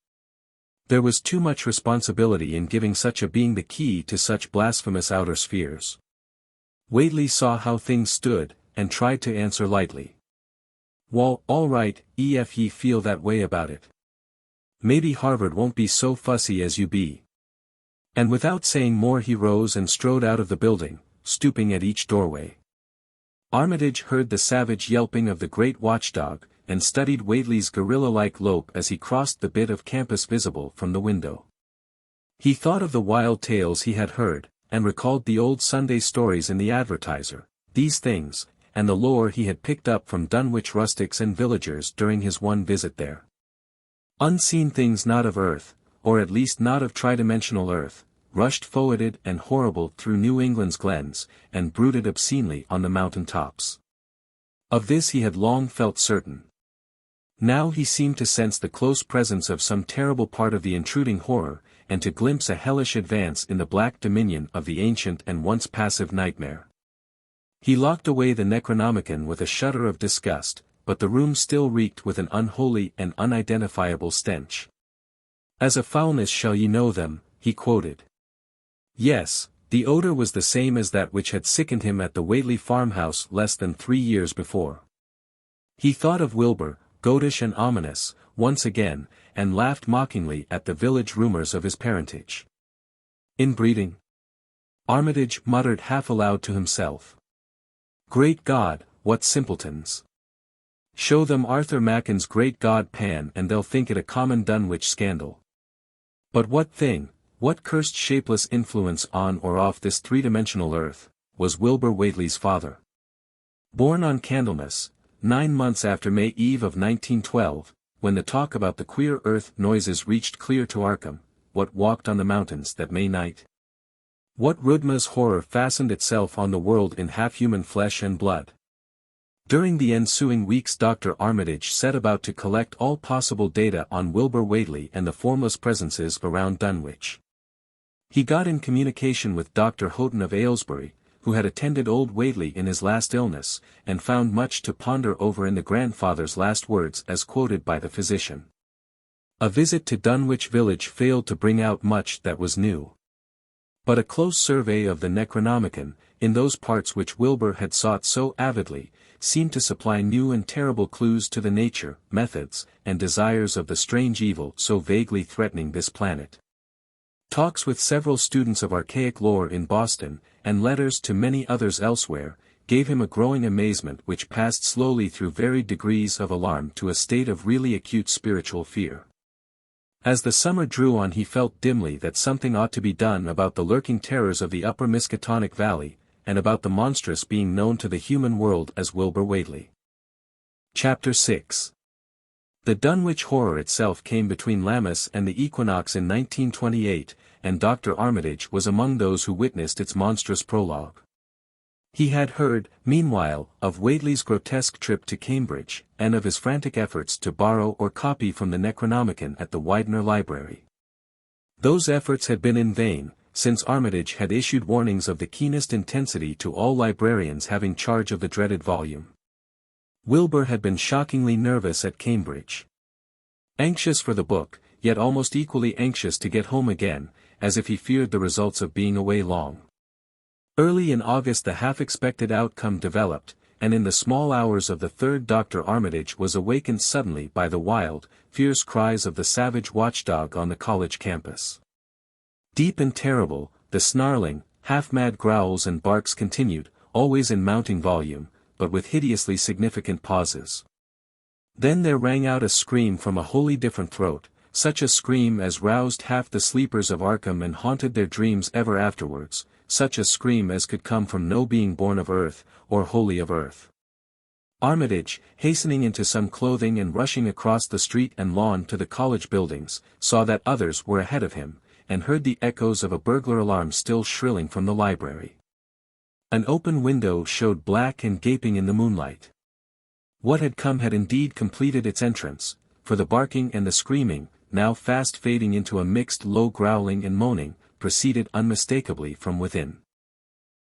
There was too much responsibility in giving such a being the key to such blasphemous outer spheres. Whateley saw how things stood, and tried to answer lightly. "Wall, all right, if ye feel that way about it. Maybe Harvard won't be so fussy as you be." And without saying more he rose and strode out of the building, stooping at each doorway. Armitage heard the savage yelping of the great watchdog, and studied Whateley's gorilla-like lope as he crossed the bit of campus visible from the window. He thought of the wild tales he had heard, and recalled the old Sunday stories in the Advertiser, these things, and the lore he had picked up from Dunwich rustics and villagers during his one visit there. Unseen things not of earth, or at least not of tridimensional earth, rushed foetid and horrible through New England's glens, and brooded obscenely on the mountain tops. Of this he had long felt certain. Now he seemed to sense the close presence of some terrible part of the intruding horror, and to glimpse a hellish advance in the black dominion of the ancient and once passive nightmare. He locked away the Necronomicon with a shudder of disgust, but the room still reeked with an unholy and unidentifiable stench. "As a foulness shall ye know them," he quoted. Yes, the odor was the same as that which had sickened him at the Whateley farmhouse less than 3 years before. He thought of Wilbur, goatish and ominous, once again, and laughed mockingly at the village rumors of his parentage. "Inbreeding?" Armitage muttered half aloud to himself. "Great God, what simpletons! Show them Arthur Macken's Great God Pan and they'll think it a common Dunwich scandal. But what thing, what cursed shapeless influence on or off this three-dimensional earth, was Wilbur Whateley's father? Born on Candlemas, 9 months after May Eve of 1912, when the talk about the queer earth noises reached clear to Arkham, what walked on the mountains that May night? What Rudma's horror fastened itself on the world in half-human flesh and blood? During the ensuing weeks Dr. Armitage set about to collect all possible data on Wilbur Whateley and the formless presences around Dunwich. He got in communication with Dr. Houghton of Aylesbury, who had attended old Whateley in his last illness, and found much to ponder over in the grandfather's last words as quoted by the physician. A visit to Dunwich village failed to bring out much that was new. But a close survey of the Necronomicon, in those parts which Wilbur had sought so avidly, seemed to supply new and terrible clues to the nature, methods, and desires of the strange evil so vaguely threatening this planet. Talks with several students of archaic lore in Boston, and letters to many others elsewhere, gave him a growing amazement which passed slowly through varied degrees of alarm to a state of really acute spiritual fear. As the summer drew on he felt dimly that something ought to be done about the lurking terrors of the upper Miskatonic Valley, and about the monstrous being known to the human world as Wilbur Whateley. Chapter 6. The Dunwich Horror itself came between Lammas and the equinox in 1928, and Dr. Armitage was among those who witnessed its monstrous prologue. He had heard, meanwhile, of Whateley's grotesque trip to Cambridge, and of his frantic efforts to borrow or copy from the Necronomicon at the Widener Library. Those efforts had been in vain, since Armitage had issued warnings of the keenest intensity to all librarians having charge of the dreaded volume. Wilbur had been shockingly nervous at Cambridge. Anxious for the book, yet almost equally anxious to get home again, as if he feared the results of being away long. Early in August the half-expected outcome developed, and in the small hours of the third Dr. Armitage was awakened suddenly by the wild, fierce cries of the savage watchdog on the college campus. Deep and terrible, the snarling, half-mad growls and barks continued, always in mounting volume, but with hideously significant pauses. Then there rang out a scream from a wholly different throat, such a scream as roused half the sleepers of Arkham and haunted their dreams ever afterwards, such a scream as could come from no being born of earth, or wholly of earth. Armitage, hastening into some clothing and rushing across the street and lawn to the college buildings, saw that others were ahead of him, and heard the echoes of a burglar alarm still shrilling from the library. An open window showed black and gaping in the moonlight. What had come had indeed completed its entrance, for the barking and the screaming, now fast fading into a mixed low growling and moaning, proceeded unmistakably from within.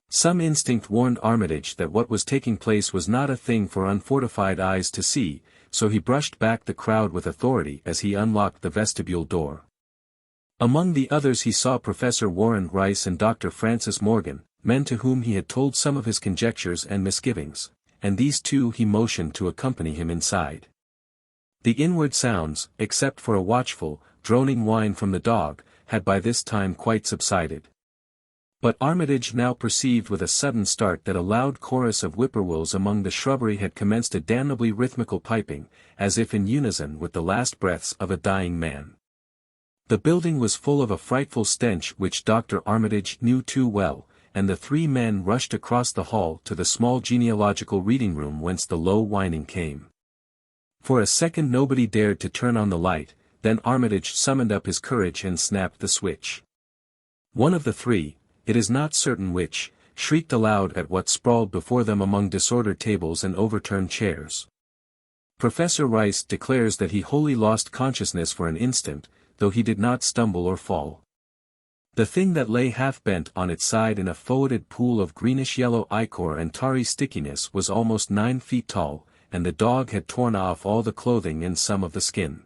Some instinct warned Armitage that what was taking place was not a thing for unfortified eyes to see, so he brushed back the crowd with authority as he unlocked the vestibule door. Among the others he saw Professor Warren Rice and Dr. Francis Morgan, men to whom he had told some of his conjectures and misgivings, and these two he motioned to accompany him inside. The inward sounds, except for a watchful, droning whine from the dog, had by this time quite subsided. But Armitage now perceived with a sudden start that a loud chorus of whippoorwills among the shrubbery had commenced a damnably rhythmical piping, as if in unison with the last breaths of a dying man. The building was full of a frightful stench which Dr. Armitage knew too well, and the three men rushed across the hall to the small genealogical reading room whence the low whining came. For a second nobody dared to turn on the light, then Armitage summoned up his courage and snapped the switch. One of the three, it is not certain which, shrieked aloud at what sprawled before them among disordered tables and overturned chairs. Professor Rice declares that he wholly lost consciousness for an instant, though he did not stumble or fall. The thing that lay half-bent on its side in a foetid pool of greenish-yellow ichor and tarry stickiness was almost 9 feet tall, and the dog had torn off all the clothing and some of the skin.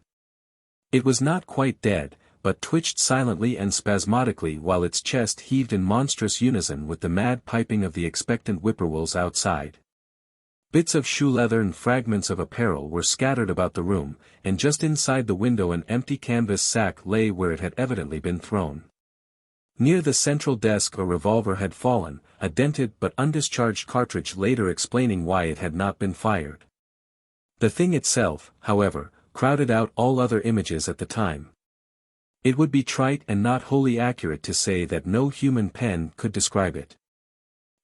It was not quite dead, but twitched silently and spasmodically while its chest heaved in monstrous unison with the mad piping of the expectant whippoorwills outside. Bits of shoe leather and fragments of apparel were scattered about the room, and just inside the window an empty canvas sack lay where it had evidently been thrown. Near the central desk a revolver had fallen, a dented but undischarged cartridge later explaining why it had not been fired. The thing itself, however, crowded out all other images at the time. It would be trite and not wholly accurate to say that no human pen could describe it.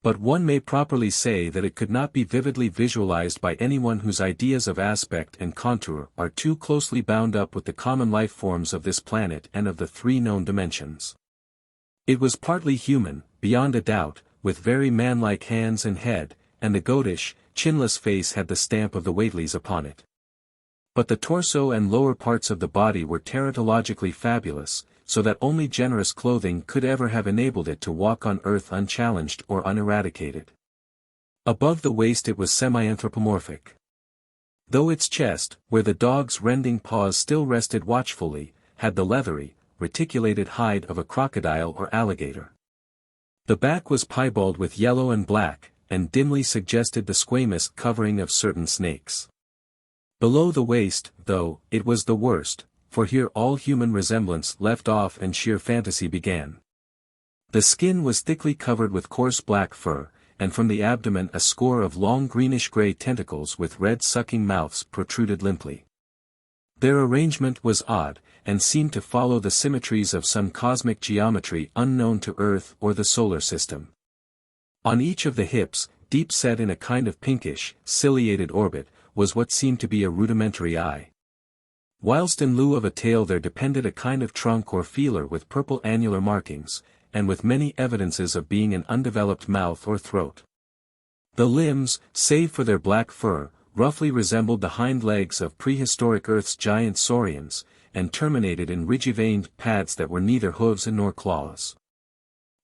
But one may properly say that it could not be vividly visualized by anyone whose ideas of aspect and contour are too closely bound up with the common life forms of this planet and of the three known dimensions. It was partly human, beyond a doubt, with very man-like hands and head, and the goatish, chinless face had the stamp of the Whateleys upon it. But the torso and lower parts of the body were teratologically fabulous, so that only generous clothing could ever have enabled it to walk on earth unchallenged or uneradicated. Above the waist it was semi-anthropomorphic. Though its chest, where the dog's rending paws still rested watchfully, had the leathery, reticulated hide of a crocodile or alligator. The back was piebald with yellow and black, and dimly suggested the squamous covering of certain snakes. Below the waist, though, it was the worst, for here all human resemblance left off and sheer fantasy began. The skin was thickly covered with coarse black fur, and from the abdomen a score of long greenish-gray tentacles with red sucking mouths protruded limply. Their arrangement was odd, and seemed to follow the symmetries of some cosmic geometry unknown to Earth or the solar system. On each of the hips, deep set in a kind of pinkish, ciliated orbit, was what seemed to be a rudimentary eye. Whilst in lieu of a tail there depended a kind of trunk or feeler with purple annular markings, and with many evidences of being an undeveloped mouth or throat. The limbs, save for their black fur, roughly resembled the hind legs of prehistoric Earth's giant saurians, and terminated in ridgy-veined pads that were neither hooves nor claws.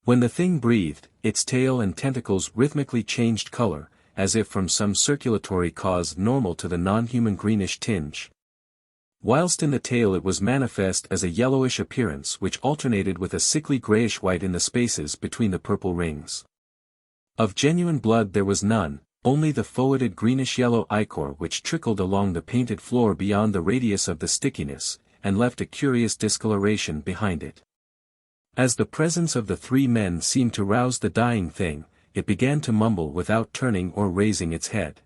When the thing breathed, its tail and tentacles rhythmically changed color, as if from some circulatory cause normal to the non-human greenish tinge. Whilst in the tail it was manifest as a yellowish appearance which alternated with a sickly grayish-white in the spaces between the purple rings. Of genuine blood there was none, only the foetid greenish-yellow ichor which trickled along the painted floor beyond the radius of the stickiness, and left a curious discoloration behind it. As the presence of the three men seemed to rouse the dying thing, it began to mumble without turning or raising its head.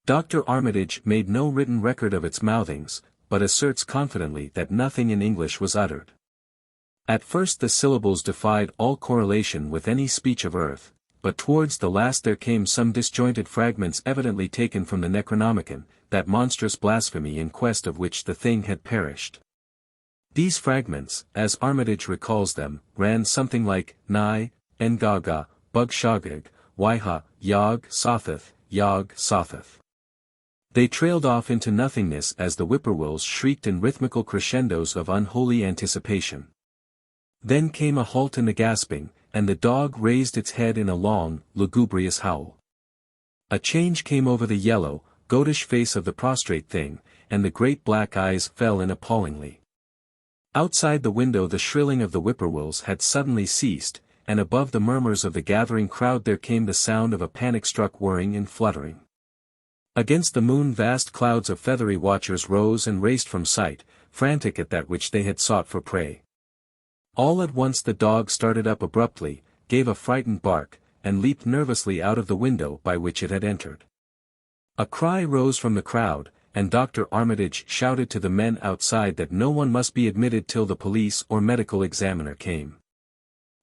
Dr. Armitage made no written record of its mouthings, but asserts confidently that nothing in English was uttered. At first the syllables defied all correlation with any speech of Earth, but towards the last there came some disjointed fragments evidently taken from the Necronomicon, that monstrous blasphemy in quest of which the thing had perished. These fragments, as Armitage recalls them, ran something like, Nai, Ngaga, Bugshagig, Waiha, Yog-Sothoth, Yog-Sothoth. They trailed off into nothingness as the whippoorwills shrieked in rhythmical crescendos of unholy anticipation. Then came a halt in the gasping, and the dog raised its head in a long, lugubrious howl. A change came over the yellow, goatish face of the prostrate thing, and the great black eyes fell in appallingly. Outside the window the shrilling of the whippoorwills had suddenly ceased, and above the murmurs of the gathering crowd there came the sound of a panic-struck whirring and fluttering. Against the moon vast clouds of feathery watchers rose and raced from sight, frantic at that which they had sought for prey. All at once the dog started up abruptly, gave a frightened bark, and leaped nervously out of the window by which it had entered. A cry rose from the crowd, and Dr. Armitage shouted to the men outside that no one must be admitted till the police or medical examiner came.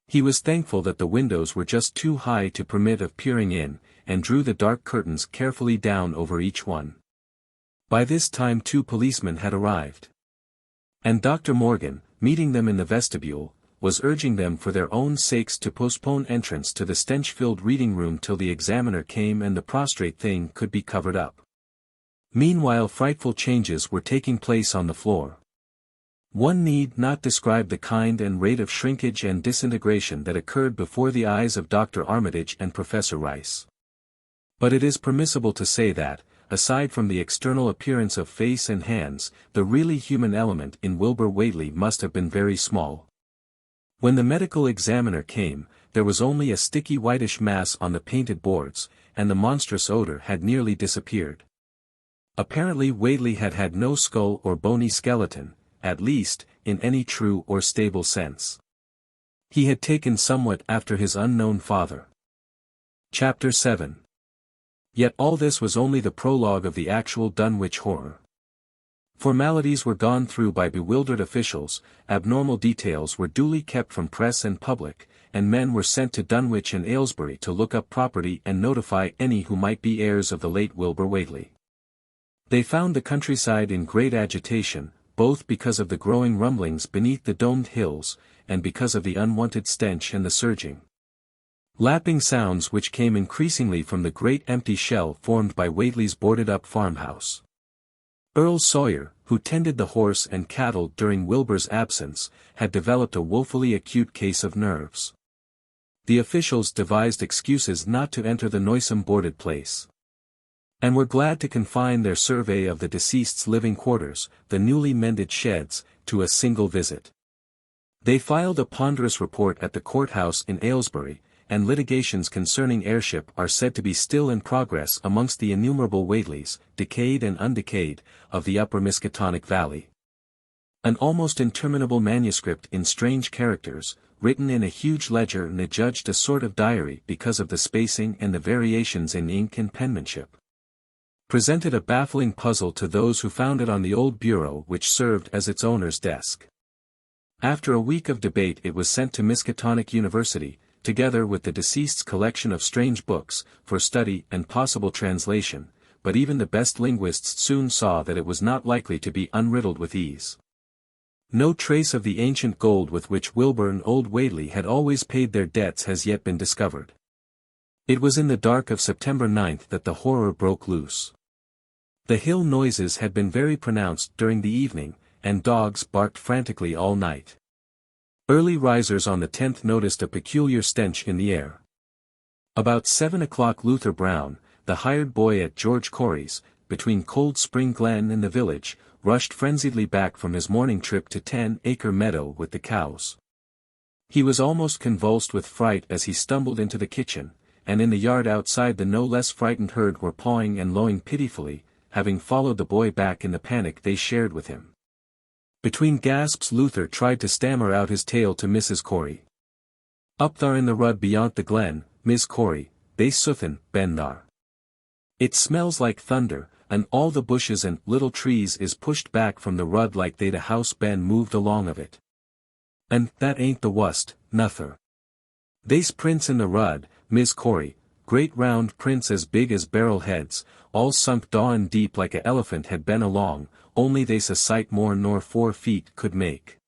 He was thankful that the windows were just too high to permit of peering in, and drew the dark curtains carefully down over each one. By this time 2 policemen had arrived. And Dr. Morgan, meeting them in the vestibule, was urging them for their own sakes to postpone entrance to the stench-filled reading room till the examiner came and the prostrate thing could be covered up. Meanwhile frightful changes were taking place on the floor. One need not describe the kind and rate of shrinkage and disintegration that occurred before the eyes of Dr. Armitage and Professor Rice. But it is permissible to say that, aside from the external appearance of face and hands, the really human element in Wilbur Whateley must have been very small. When the medical examiner came, there was only a sticky whitish mass on the painted boards, and the monstrous odor had nearly disappeared. Apparently Whateley had had no skull or bony skeleton, at least, in any true or stable sense. He had taken somewhat after his unknown father. Chapter 7. Yet all this was only the prologue of the actual Dunwich Horror. Formalities were gone through by bewildered officials, abnormal details were duly kept from press and public, and men were sent to Dunwich and Aylesbury to look up property and notify any who might be heirs of the late Wilbur Whateley. They found the countryside in great agitation, both because of the growing rumblings beneath the domed hills, and because of the unwonted stench and the surging. Lapping sounds which came increasingly from the great empty shell formed by Whateley's boarded-up farmhouse. Earl Sawyer, who tended the horse and cattle during Wilbur's absence, had developed a woefully acute case of nerves. The officials devised excuses not to enter the noisome boarded place, and were glad to confine their survey of the deceased's living quarters, the newly mended sheds, to a single visit. They filed a ponderous report at the courthouse in Aylesbury, and litigations concerning heirship are said to be still in progress amongst the innumerable Whateleys, decayed and undecayed, of the upper Miskatonic Valley. An almost interminable manuscript in strange characters, written in a huge ledger and adjudged a sort of diary because of the spacing and the variations in ink and penmanship, presented a baffling puzzle to those who found it on the old bureau which served as its owner's desk. After a week of debate it was sent to Miskatonic University, together with the deceased's collection of strange books, for study and possible translation, but even the best linguists soon saw that it was not likely to be unriddled with ease. No trace of the ancient gold with which Wilbur and Old Whateley had always paid their debts has yet been discovered. It was in the dark of September 9th that the horror broke loose. The hill noises had been very pronounced during the evening, and dogs barked frantically all night. Early risers on the 10th noticed a peculiar stench in the air. About 7 o'clock Luther Brown, the hired boy at George Corey's, between Cold Spring Glen and the village, rushed frenziedly back from his morning trip to 10-acre meadow with the cows. He was almost convulsed with fright as he stumbled into the kitchen, and in the yard outside the no less frightened herd were pawing and lowing pitifully, having followed the boy back in the panic they shared with him. Between gasps Luther tried to stammer out his tale to Mrs. Corey. "Up thar in the rud beyont the glen, Miss Corey, they suthin, ben thar. It smells like thunder, and all the bushes and little trees is pushed back from the rud like they'd a house ben moved along of it. And that ain't the wust, nuther. They's prints in the rud, Miss Corey, great round prints as big as barrel heads, all sunk down deep like a elephant had been along, only they's a sight more nor 4 feet could make.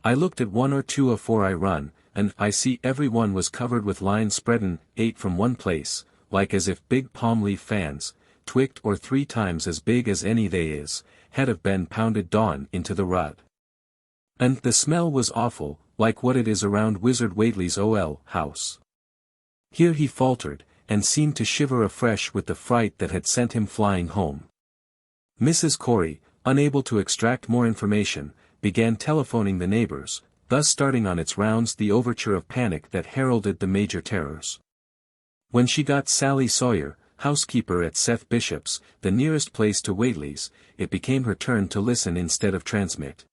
I looked at 1 or 2 afore I run, and I see every one was covered with lines spreadin' 8 from one place, like as if big palm leaf fans, twict or 3 times as big as any they is, had have been pounded down into the rud. And the smell was awful, like what it is around Wizard Whateley's ol house." Here he faltered, and seemed to shiver afresh with the fright that had sent him flying home. Mrs. Corey, unable to extract more information, began telephoning the neighbors, thus starting on its rounds the overture of panic that heralded the major terrors. When she got Sally Sawyer, housekeeper at Seth Bishop's, the nearest place to Whateley's, it became her turn to listen instead of transmit.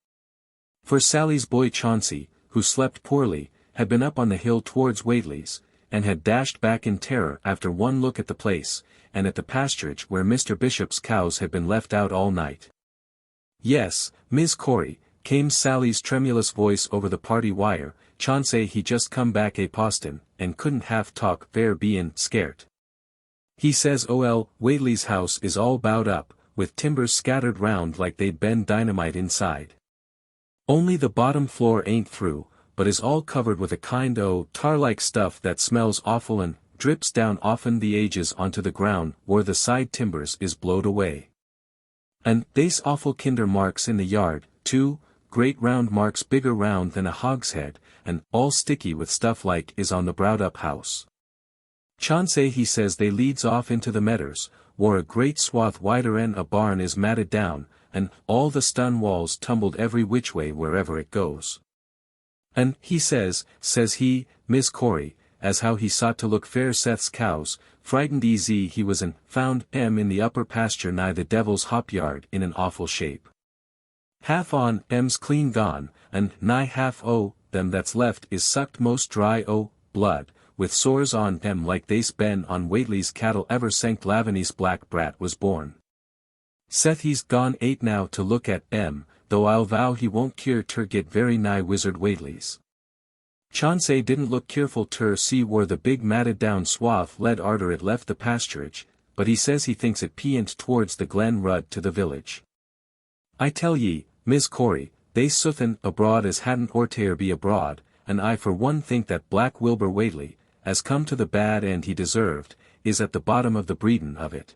For Sally's boy Chauncey, who slept poorly, had been up on the hill towards Whateley's, and had dashed back in terror after one look at the place, and at the pasturage where Mr. Bishop's cows had been left out all night. "Yes, Miss Corey," came Sally's tremulous voice over the party wire, "Chauncey he just come back a postin, and couldn't half talk ver bein' scairt. He says ol Whateley's house is all bowed up, with timbers scattered round like they'd been dynamite inside. Only the bottom floor ain't through, but is all covered with a kind o' tar-like stuff that smells awful and drips down often the ages onto the ground where the side timbers is blowed away. And they's awful kinder marks in the yard, too, great round marks bigger round than a hogshead, and all sticky with stuff like is on the browed-up house. Chauncey he says they leads off into the medders, where a great swath wider'n a barn is matted down, and all the stun walls tumbled every which way wherever it goes. And he says he, Miss Corey, as how he sought to look fair Seth's cows, frightened easy he was and found in the upper pasture nigh the devil's hop yard in an awful shape. Half on M's clean gone, and nigh half o' them that's left is sucked most dry o' blood, with sores on M like they's been on Whateley's cattle ever sank Lavinia's black brat was born. Seth he's gone 8 now to look at M, though I'll vow he won't cure ter get very nigh Wizard Whateley's. Chauncey didn't look careful ter see where the big matted down swath led arter it left the pasturage, but he says he thinks it peant towards the glen rud to the village. I tell ye, Miss Corey, they's suthin abroad as hadn't orter be abroad, and I for one think that black Wilbur Whateley, as come to the bad end he deserved, is at the bottom of the breedin' of it.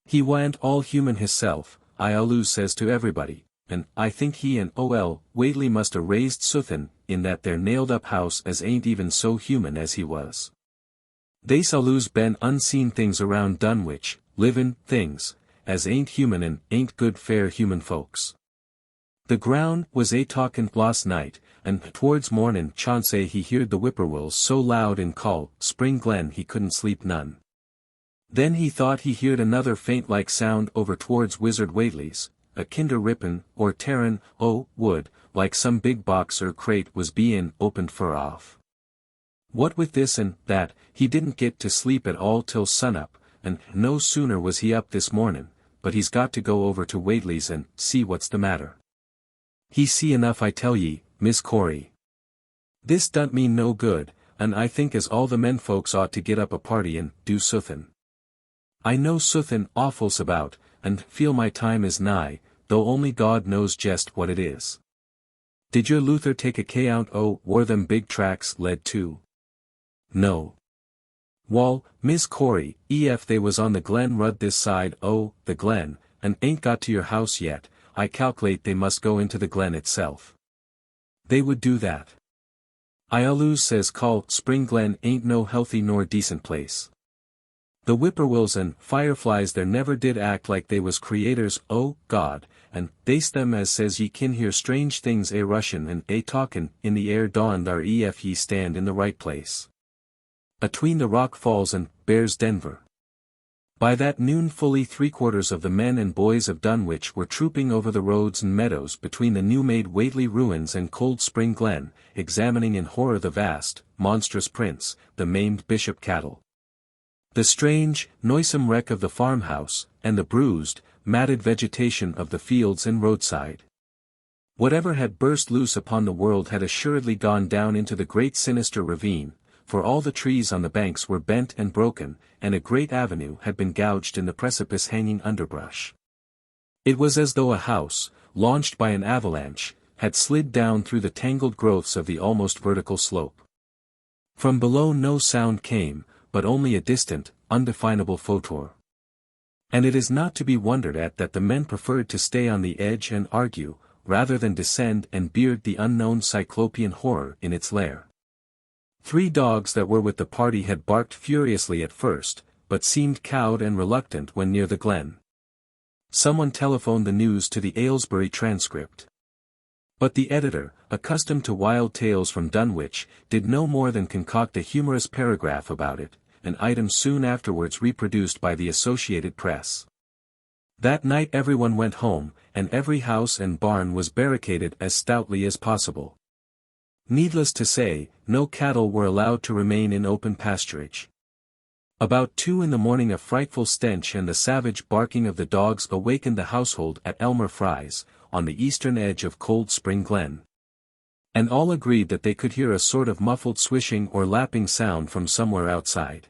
He wa'n't all human hisself, I allus says to everybody, and I think he and O.L. Whateley must a raised suthin' in that there nailed-up house as ain't even so human as he was. They's allus been unseen things around Dunwich, livin' things, as ain't human and ain't good fair human folks. The ground was a talkin' last night, and towards mornin' Chauncey he heard the whippoorwills so loud in call Spring Glen he couldn't sleep none. Then he thought he heard another faint-like sound over towards Wizard Whateley's, a kinder rippin' or tearin' o' wood, like some big box or crate was bein' opened fur off. What with this and that, he didn't get to sleep at all till sunup, and no sooner was he up this mornin', but he's got to go over to Whateley's and see what's the matter. He see enough I tell ye, Miss Corey. This don't mean no good, and I think as all the men folks ought to get up a party and do suthin'. I know suthin' awfuls about, and feel my time is nigh, though only God knows jest what it is. Did your Luther take a count o' where them big tracks led to? No. Wall, Miss Corey, ef they was on the Glen Rud this side o' the Glen, and ain't got to your house yet, I calc'late they must go into the Glen itself. They would do that. I allus says call Spring Glen ain't no healthy nor decent place. The whippoorwills and fireflies there never did act like they was creators o' God, and they's them as says ye kin hear strange things a rushin' and a talkin' in the air dawned are ef ye stand in the right place. Atween the Rock Falls and Bears Denver. By that noon fully 3/4 of the men and boys of Dunwich were trooping over the roads and meadows between the new-made Whateley ruins and Cold Spring Glen, examining in horror the vast, monstrous prints, the maimed bishop cattle. The strange, noisome wreck of the farmhouse, and the bruised, matted vegetation of the fields and roadside. Whatever had burst loose upon the world had assuredly gone down into the great sinister ravine, for all the trees on the banks were bent and broken, and a great avenue had been gouged in the precipice-hanging underbrush. It was as though a house, launched by an avalanche, had slid down through the tangled growths of the almost vertical slope. From below no sound came, but only a distant, undefinable photor. And it is not to be wondered at that the men preferred to stay on the edge and argue, rather than descend and beard the unknown cyclopean horror in its lair. 3 dogs that were with the party had barked furiously at first, but seemed cowed and reluctant when near the glen. Someone telephoned the news to the Aylesbury Transcript. But the editor, accustomed to wild tales from Dunwich, did no more than concoct a humorous paragraph about it, an item soon afterwards reproduced by the Associated Press. That night everyone went home, and every house and barn was barricaded as stoutly as possible. Needless to say, no cattle were allowed to remain in open pasturage. About 2 in the morning a frightful stench and the savage barking of the dogs awakened the household at Elmer Fry's, on the eastern edge of Cold Spring Glen. And all agreed that they could hear a sort of muffled swishing or lapping sound from somewhere outside.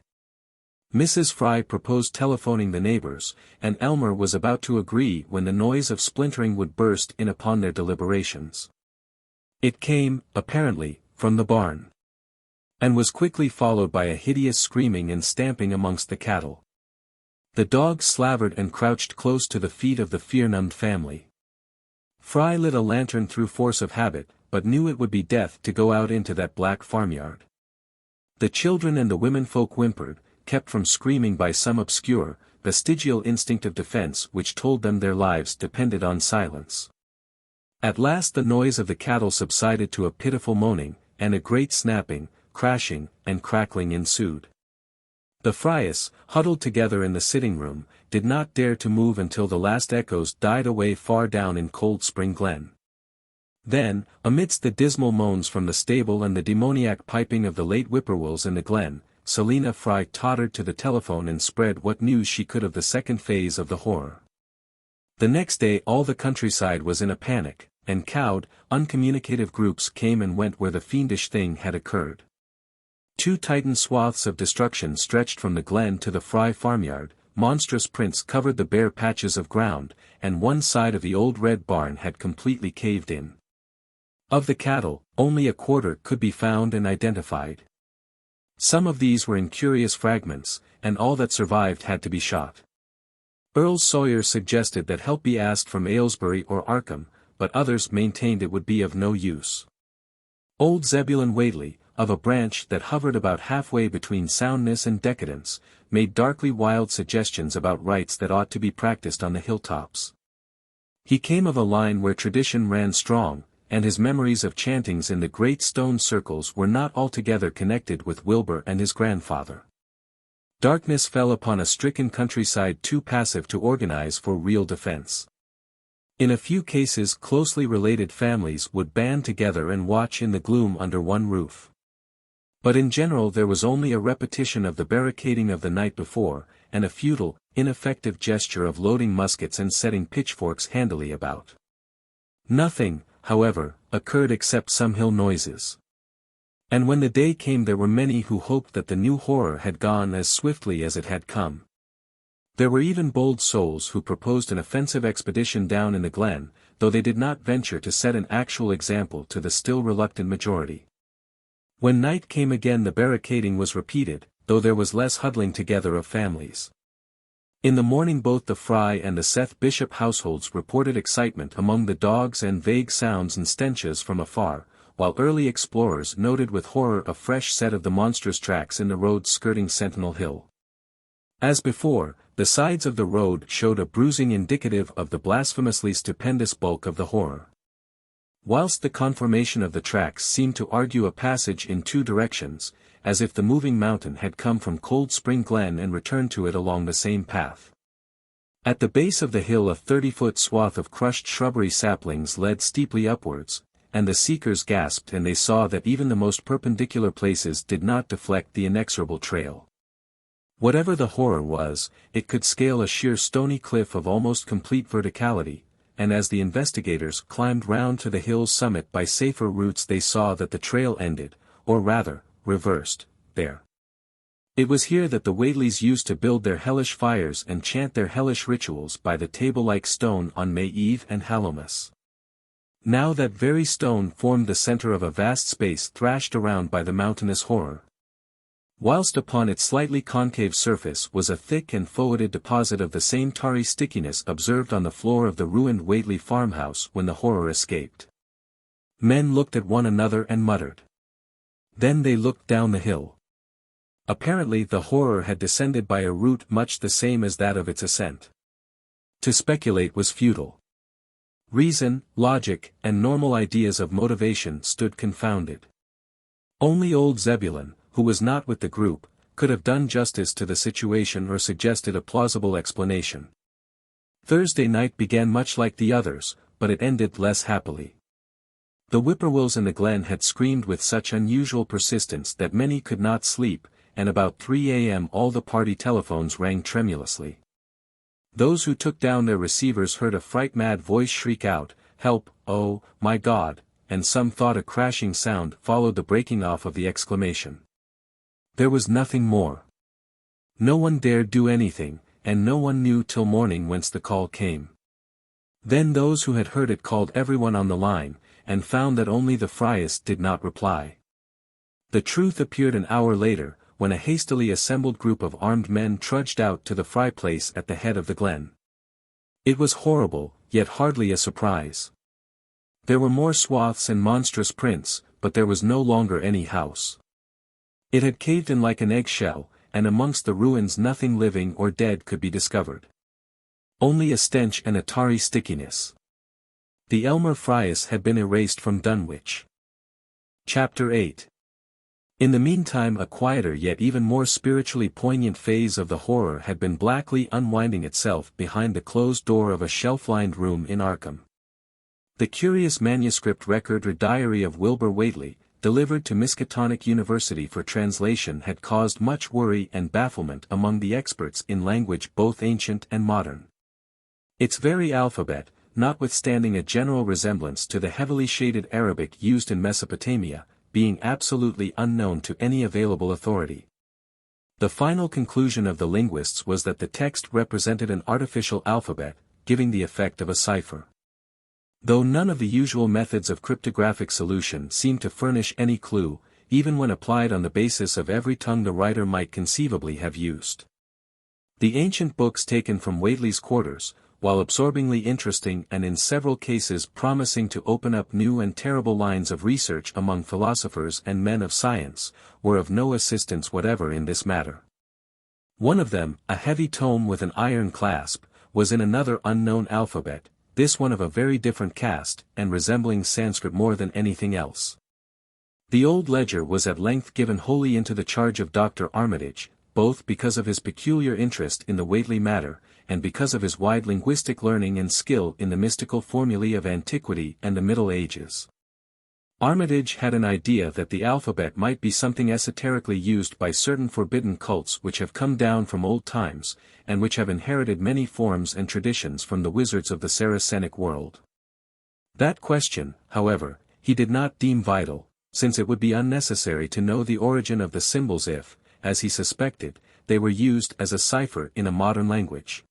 Mrs. Fry proposed telephoning the neighbors, and Elmer was about to agree when the noise of splintering would burst in upon their deliberations. It came, apparently, from the barn, and was quickly followed by a hideous screaming and stamping amongst the cattle. The dogs slavered and crouched close to the feet of the fear-numbed family. Fry lit a lantern through force of habit, but knew it would be death to go out into that black farmyard. The children and the womenfolk whimpered, kept from screaming by some obscure, vestigial instinct of defense which told them their lives depended on silence. At last the noise of the cattle subsided to a pitiful moaning, and a great snapping, crashing, and crackling ensued. The Fryes, huddled together in the sitting-room, did not dare to move until the last echoes died away far down in Cold Spring Glen. Then, amidst the dismal moans from the stable and the demoniac piping of the late whippoorwills in the glen, Selina Fry tottered to the telephone and spread what news she could of the second phase of the horror. The next day all the countryside was in a panic, and cowed, uncommunicative groups came and went where the fiendish thing had occurred. 2 titan swaths of destruction stretched from the glen to the Fry farmyard, monstrous prints covered the bare patches of ground, and one side of the old red barn had completely caved in. Of the cattle, only a quarter could be found and identified. Some of these were in curious fragments, and all that survived had to be shot. Earl Sawyer suggested that help be asked from Aylesbury or Arkham, but others maintained it would be of no use. Old Zebulon Whateley, of a branch that hovered about halfway between soundness and decadence, made darkly wild suggestions about rites that ought to be practiced on the hilltops. He came of a line where tradition ran strong, and his memories of chantings in the great stone circles were not altogether connected with Wilbur and his grandfather. Darkness fell upon a stricken countryside too passive to organize for real defense. In a few cases closely related families would band together and watch in the gloom under one roof. But in general there was only a repetition of the barricading of the night before, and a futile, ineffective gesture of loading muskets and setting pitchforks handily about. Nothing, however, occurred except some hill noises. And when the day came there were many who hoped that the new horror had gone as swiftly as it had come. There were even bold souls who proposed an offensive expedition down in the glen, though they did not venture to set an actual example to the still reluctant majority. When night came again the barricading was repeated, though there was less huddling together of families. In the morning both the Fry and the Seth Bishop households reported excitement among the dogs and vague sounds and stenches from afar, while early explorers noted with horror a fresh set of the monstrous tracks in the road skirting Sentinel Hill. As before, the sides of the road showed a bruising indicative of the blasphemously stupendous bulk of the horror. Whilst the conformation of the tracks seemed to argue a passage in two directions, as if the moving mountain had come from Cold Spring Glen and returned to it along the same path. At the base of the hill a 30-foot swath of crushed shrubbery saplings led steeply upwards, and the seekers gasped and they saw that even the most perpendicular places did not deflect the inexorable trail. Whatever the horror was, it could scale a sheer stony cliff of almost complete verticality, and as the investigators climbed round to the hill's summit by safer routes they saw that the trail ended, or rather, reversed, there. It was here that the Whateleys used to build their hellish fires and chant their hellish rituals by the table-like stone on May Eve and Hallowmas. Now that very stone formed the center of a vast space thrashed around by the mountainous horror. Whilst upon its slightly concave surface was a thick and foetid deposit of the same tarry stickiness observed on the floor of the ruined Whateley farmhouse when the horror escaped. Men looked at one another and muttered. Then they looked down the hill. Apparently the horror had descended by a route much the same as that of its ascent. To speculate was futile. Reason, logic, and normal ideas of motivation stood confounded. Only old Zebulon, who was not with the group, could have done justice to the situation or suggested a plausible explanation. Thursday night began much like the others, but it ended less happily. The whippoorwills in the glen had screamed with such unusual persistence that many could not sleep, and about 3 a.m. all the party telephones rang tremulously. Those who took down their receivers heard a fright-mad voice shriek out, "Help, oh, my God," and some thought a crashing sound followed the breaking off of the exclamation. There was nothing more. No one dared do anything, and no one knew till morning whence the call came. Then those who had heard it called everyone on the line, and found that only the Fryers did not reply. The truth appeared an hour later, when a hastily assembled group of armed men trudged out to the Fry place at the head of the glen. It was horrible, yet hardly a surprise. There were more swaths and monstrous prints, but there was no longer any house. It had caved in like an eggshell, and amongst the ruins nothing living or dead could be discovered. Only a stench and a tarry stickiness. The Elmer Fryas had been erased from Dunwich. Chapter 8. In the meantime a quieter yet even more spiritually poignant phase of the horror had been blackly unwinding itself behind the closed door of a shelf-lined room in Arkham. The curious manuscript record or diary of Wilbur Whateley, delivered to Miskatonic University for translation had caused much worry and bafflement among the experts in language both ancient and modern. Its very alphabet, notwithstanding a general resemblance to the heavily shaded Arabic used in Mesopotamia, being absolutely unknown to any available authority. The final conclusion of the linguists was that the text represented an artificial alphabet, giving the effect of a cipher. Though none of the usual methods of cryptographic solution seemed to furnish any clue, even when applied on the basis of every tongue the writer might conceivably have used. The ancient books taken from Whateley's quarters, while absorbingly interesting and in several cases promising to open up new and terrible lines of research among philosophers and men of science, were of no assistance whatever in this matter. One of them, a heavy tome with an iron clasp, was in another unknown alphabet, this one of a very different cast, and resembling Sanskrit more than anything else. The old ledger was at length given wholly into the charge of Dr. Armitage, both because of his peculiar interest in the Whateley matter, and because of his wide linguistic learning and skill in the mystical formulae of antiquity and the Middle Ages. Armitage had an idea that the alphabet might be something esoterically used by certain forbidden cults which have come down from old times, and which have inherited many forms and traditions from the wizards of the Saracenic world. That question, however, he did not deem vital, since it would be unnecessary to know the origin of the symbols if, as he suspected, they were used as a cipher in a modern language.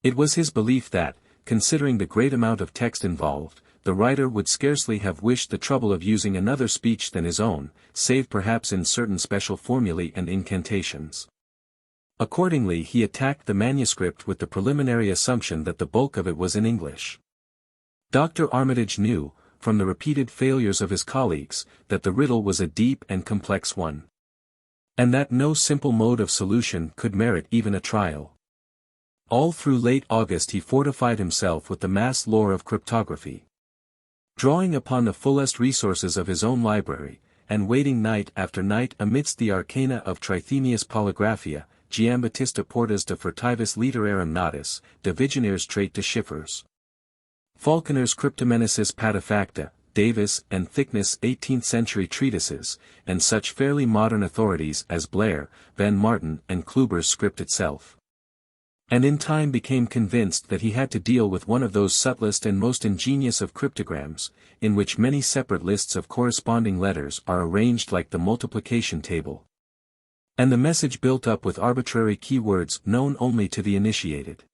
It was his belief that, considering the great amount of text involved, the writer would scarcely have wished the trouble of using another speech than his own, save perhaps in certain special formulae and incantations. Accordingly he attacked the manuscript with the preliminary assumption that the bulk of it was in English. Dr. Armitage knew, from the repeated failures of his colleagues, that the riddle was a deep and complex one. And that no simple mode of solution could merit even a trial. All through late August he fortified himself with the mass lore of cryptography. Drawing upon the fullest resources of his own library, and waiting night after night amidst the arcana of Trithemius Polygraphia, Giambattista Portas de Furtivis Literarum Natus, de Visionaires Trait de Chiffres. Falconer's Cryptomenesis Patefacta, Davis and Thickness 18th-century treatises, and such fairly modern authorities as Blair, Van Martin and Kluber's script itself. And in time became convinced that he had to deal with one of those subtlest and most ingenious of cryptograms, in which many separate lists of corresponding letters are arranged like the multiplication table. And the message built up with arbitrary keywords known only to the initiated.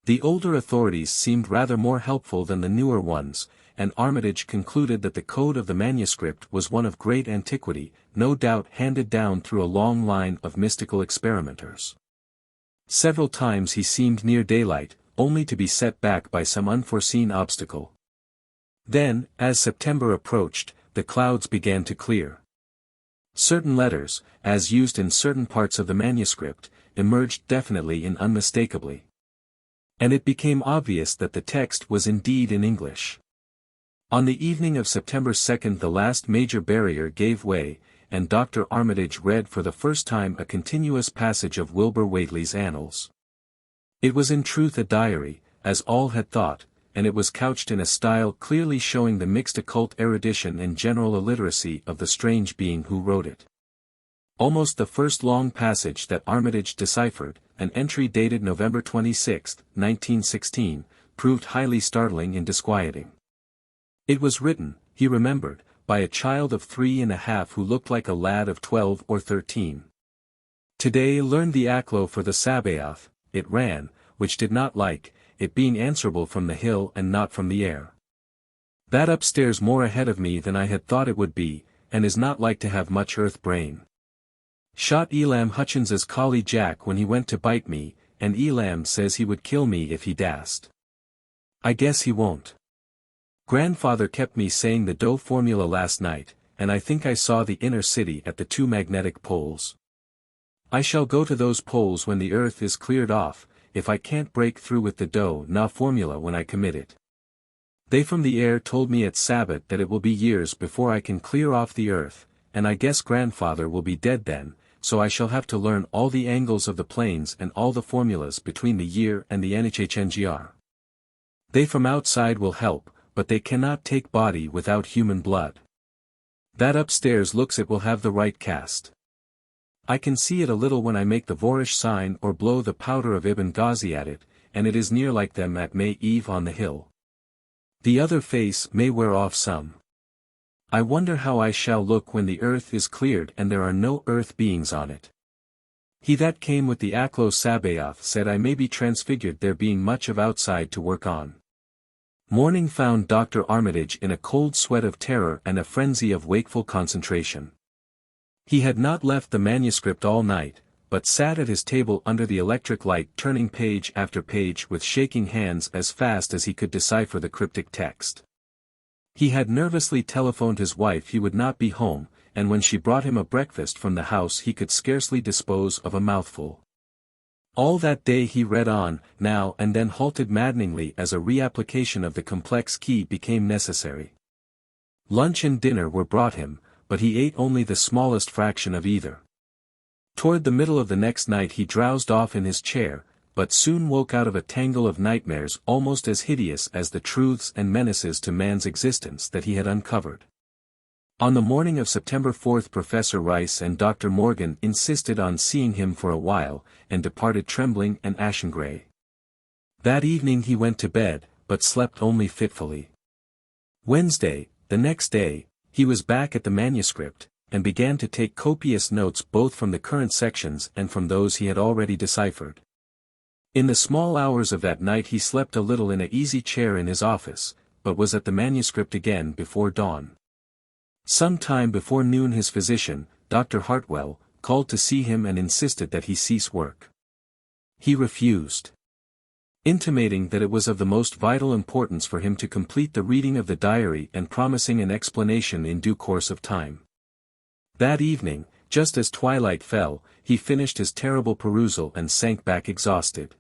The older authorities seemed rather more helpful than the newer ones, and Armitage concluded that the code of the manuscript was one of great antiquity, no doubt handed down through a long line of mystical experimenters. Several times he seemed near daylight, only to be set back by some unforeseen obstacle. Then, as September approached, the clouds began to clear. Certain letters, as used in certain parts of the manuscript, emerged definitely and unmistakably. And it became obvious that the text was indeed in English. On the evening of September 2nd the last major barrier gave way, and Dr. Armitage read for the first time a continuous passage of Wilbur Whateley's annals. It was in truth a diary, as all had thought, and it was couched in a style clearly showing the mixed occult erudition and general illiteracy of the strange being who wrote it. Almost the first long passage that Armitage deciphered, an entry dated November 26, 1916, proved highly startling and disquieting. It was written, he remembered, by a child of 3½ who looked like a lad of 12 or 13. Today learned the Aklo for the Sabaoth, it ran, which did not like, it being answerable from the hill and not from the air. That upstairs more ahead of me than I had thought it would be, and is not like to have much earth brain. Shot Elam Hutchins's collie Jack when he went to bite me, and Elam says he would kill me if he dast. I guess he won't. Grandfather kept me saying the dough formula last night, and I think I saw the inner city at the 2 magnetic poles. I shall go to those poles when the earth is cleared off, if I can't break through with the dough na formula when I commit it. They from the air told me at Sabbath that it will be years before I can clear off the earth, and I guess grandfather will be dead then, so I shall have to learn all the angles of the planes and all the formulas between the year and the NHHNGR. They from outside will help, but they cannot take body without human blood. That upstairs looks it will have the right cast. I can see it a little when I make the Vorish sign or blow the powder of Ibn Ghazi at it, and it is near like them at May Eve on the hill. The other face may wear off some. I wonder how I shall look when the earth is cleared and there are no earth beings on it. He that came with the Aklo Sabaoth said I may be transfigured there being much of outside to work on. Morning found Dr. Armitage in a cold sweat of terror and a frenzy of wakeful concentration. He had not left the manuscript all night, but sat at his table under the electric light turning page after page with shaking hands as fast as he could decipher the cryptic text. He had nervously telephoned his wife he would not be home, and when she brought him a breakfast from the house he could scarcely dispose of a mouthful. All that day he read on, now and then halted maddeningly as a reapplication of the complex key became necessary. Lunch and dinner were brought him, but he ate only the smallest fraction of either. Toward the middle of the next night he drowsed off in his chair, but soon woke out of a tangle of nightmares almost as hideous as the truths and menaces to man's existence that he had uncovered. On the morning of September 4th Professor Rice and Dr. Morgan insisted on seeing him for a while, and departed trembling and ashen-gray. That evening he went to bed, but slept only fitfully. Wednesday, the next day, he was back at the manuscript, and began to take copious notes both from the current sections and from those he had already deciphered. In the small hours of that night he slept a little in an easy chair in his office, but was at the manuscript again before dawn. Some time before noon his physician, Dr. Hartwell, called to see him and insisted that he cease work. He refused, intimating that it was of the most vital importance for him to complete the reading of the diary and promising an explanation in due course of time. That evening, just as twilight fell, he finished his terrible perusal and sank back exhausted.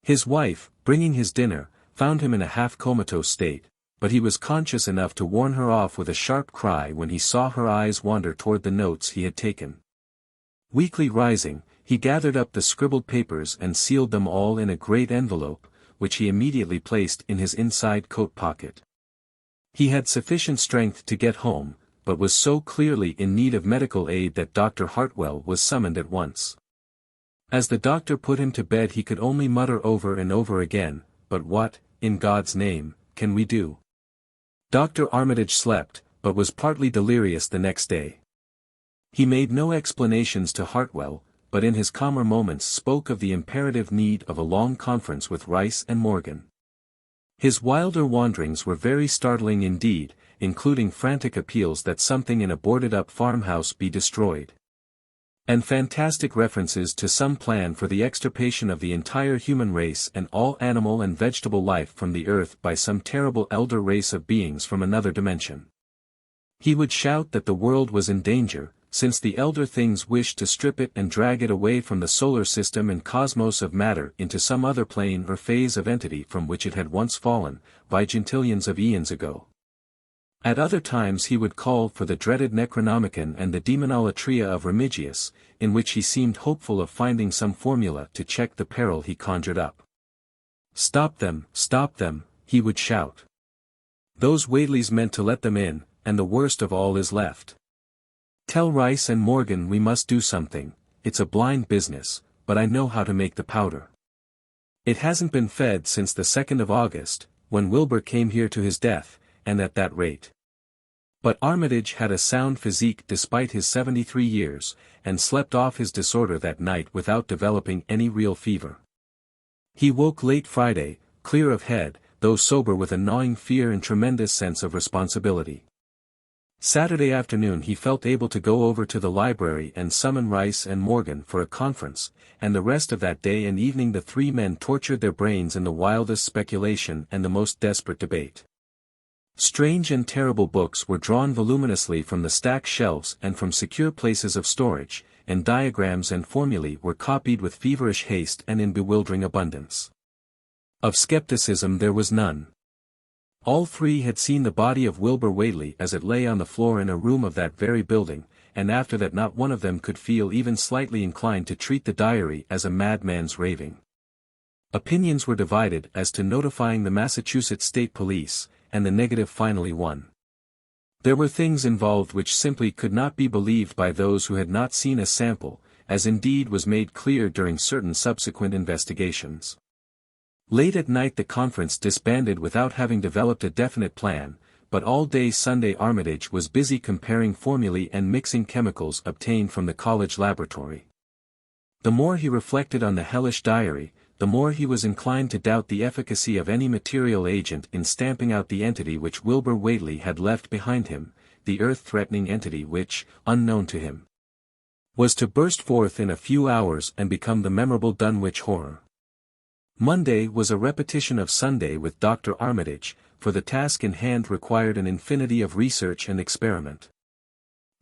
His wife, bringing his dinner, found him in a half-comatose state, but he was conscious enough to warn her off with a sharp cry when he saw her eyes wander toward the notes he had taken. Weakly rising, he gathered up the scribbled papers and sealed them all in a great envelope, which he immediately placed in his inside coat pocket. He had sufficient strength to get home, but was so clearly in need of medical aid that Dr. Hartwell was summoned at once. As the doctor put him to bed he could only mutter over and over again, "But what, in God's name, can we do?" Dr. Armitage slept, but was partly delirious the next day. He made no explanations to Hartwell, but in his calmer moments spoke of the imperative need of a long conference with Rice and Morgan. His wilder wanderings were very startling indeed, including frantic appeals that something in a boarded-up farmhouse be destroyed, and fantastic references to some plan for the extirpation of the entire human race and all animal and vegetable life from the earth by some terrible elder race of beings from another dimension. He would shout that the world was in danger, since the elder things wished to strip it and drag it away from the solar system and cosmos of matter into some other plane or phase of entity from which it had once fallen, vigintillions of eons ago. At other times he would call for the dreaded Necronomicon and the Demonolatria of Remigius, in which he seemed hopeful of finding some formula to check the peril he conjured up. Stop them, he would shout. Those Whateleys meant to let them in, and the worst of all is left. Tell Rice and Morgan we must do something, it's a blind business, but I know how to make the powder. It hasn't been fed since the 2nd of August, when Wilbur came here to his death, and at that rate. But Armitage had a sound physique despite his 73 years, and slept off his disorder that night without developing any real fever. He woke late Friday, clear of head, though sober with a gnawing fear and tremendous sense of responsibility. Saturday afternoon he felt able to go over to the library and summon Rice and Morgan for a conference, and the rest of that day and evening the three men tortured their brains in the wildest speculation and the most desperate debate. Strange and terrible books were drawn voluminously from the stacked shelves and from secure places of storage, and diagrams and formulae were copied with feverish haste and in bewildering abundance. Of skepticism there was none. All three had seen the body of Wilbur Whateley as it lay on the floor in a room of that very building, and after that not one of them could feel even slightly inclined to treat the diary as a madman's raving. Opinions were divided as to notifying the Massachusetts State Police, and the negative finally won. There were things involved which simply could not be believed by those who had not seen a sample, as indeed was made clear during certain subsequent investigations. Late at night the conference disbanded without having developed a definite plan, but all day Sunday Armitage was busy comparing formulae and mixing chemicals obtained from the college laboratory. The more he reflected on the hellish diary, the more he was inclined to doubt the efficacy of any material agent in stamping out the entity which Wilbur Whateley had left behind him, the earth-threatening entity which, unknown to him, was to burst forth in a few hours and become the memorable Dunwich Horror. Monday was a repetition of Sunday with Dr. Armitage, for the task in hand required an infinity of research and experiment.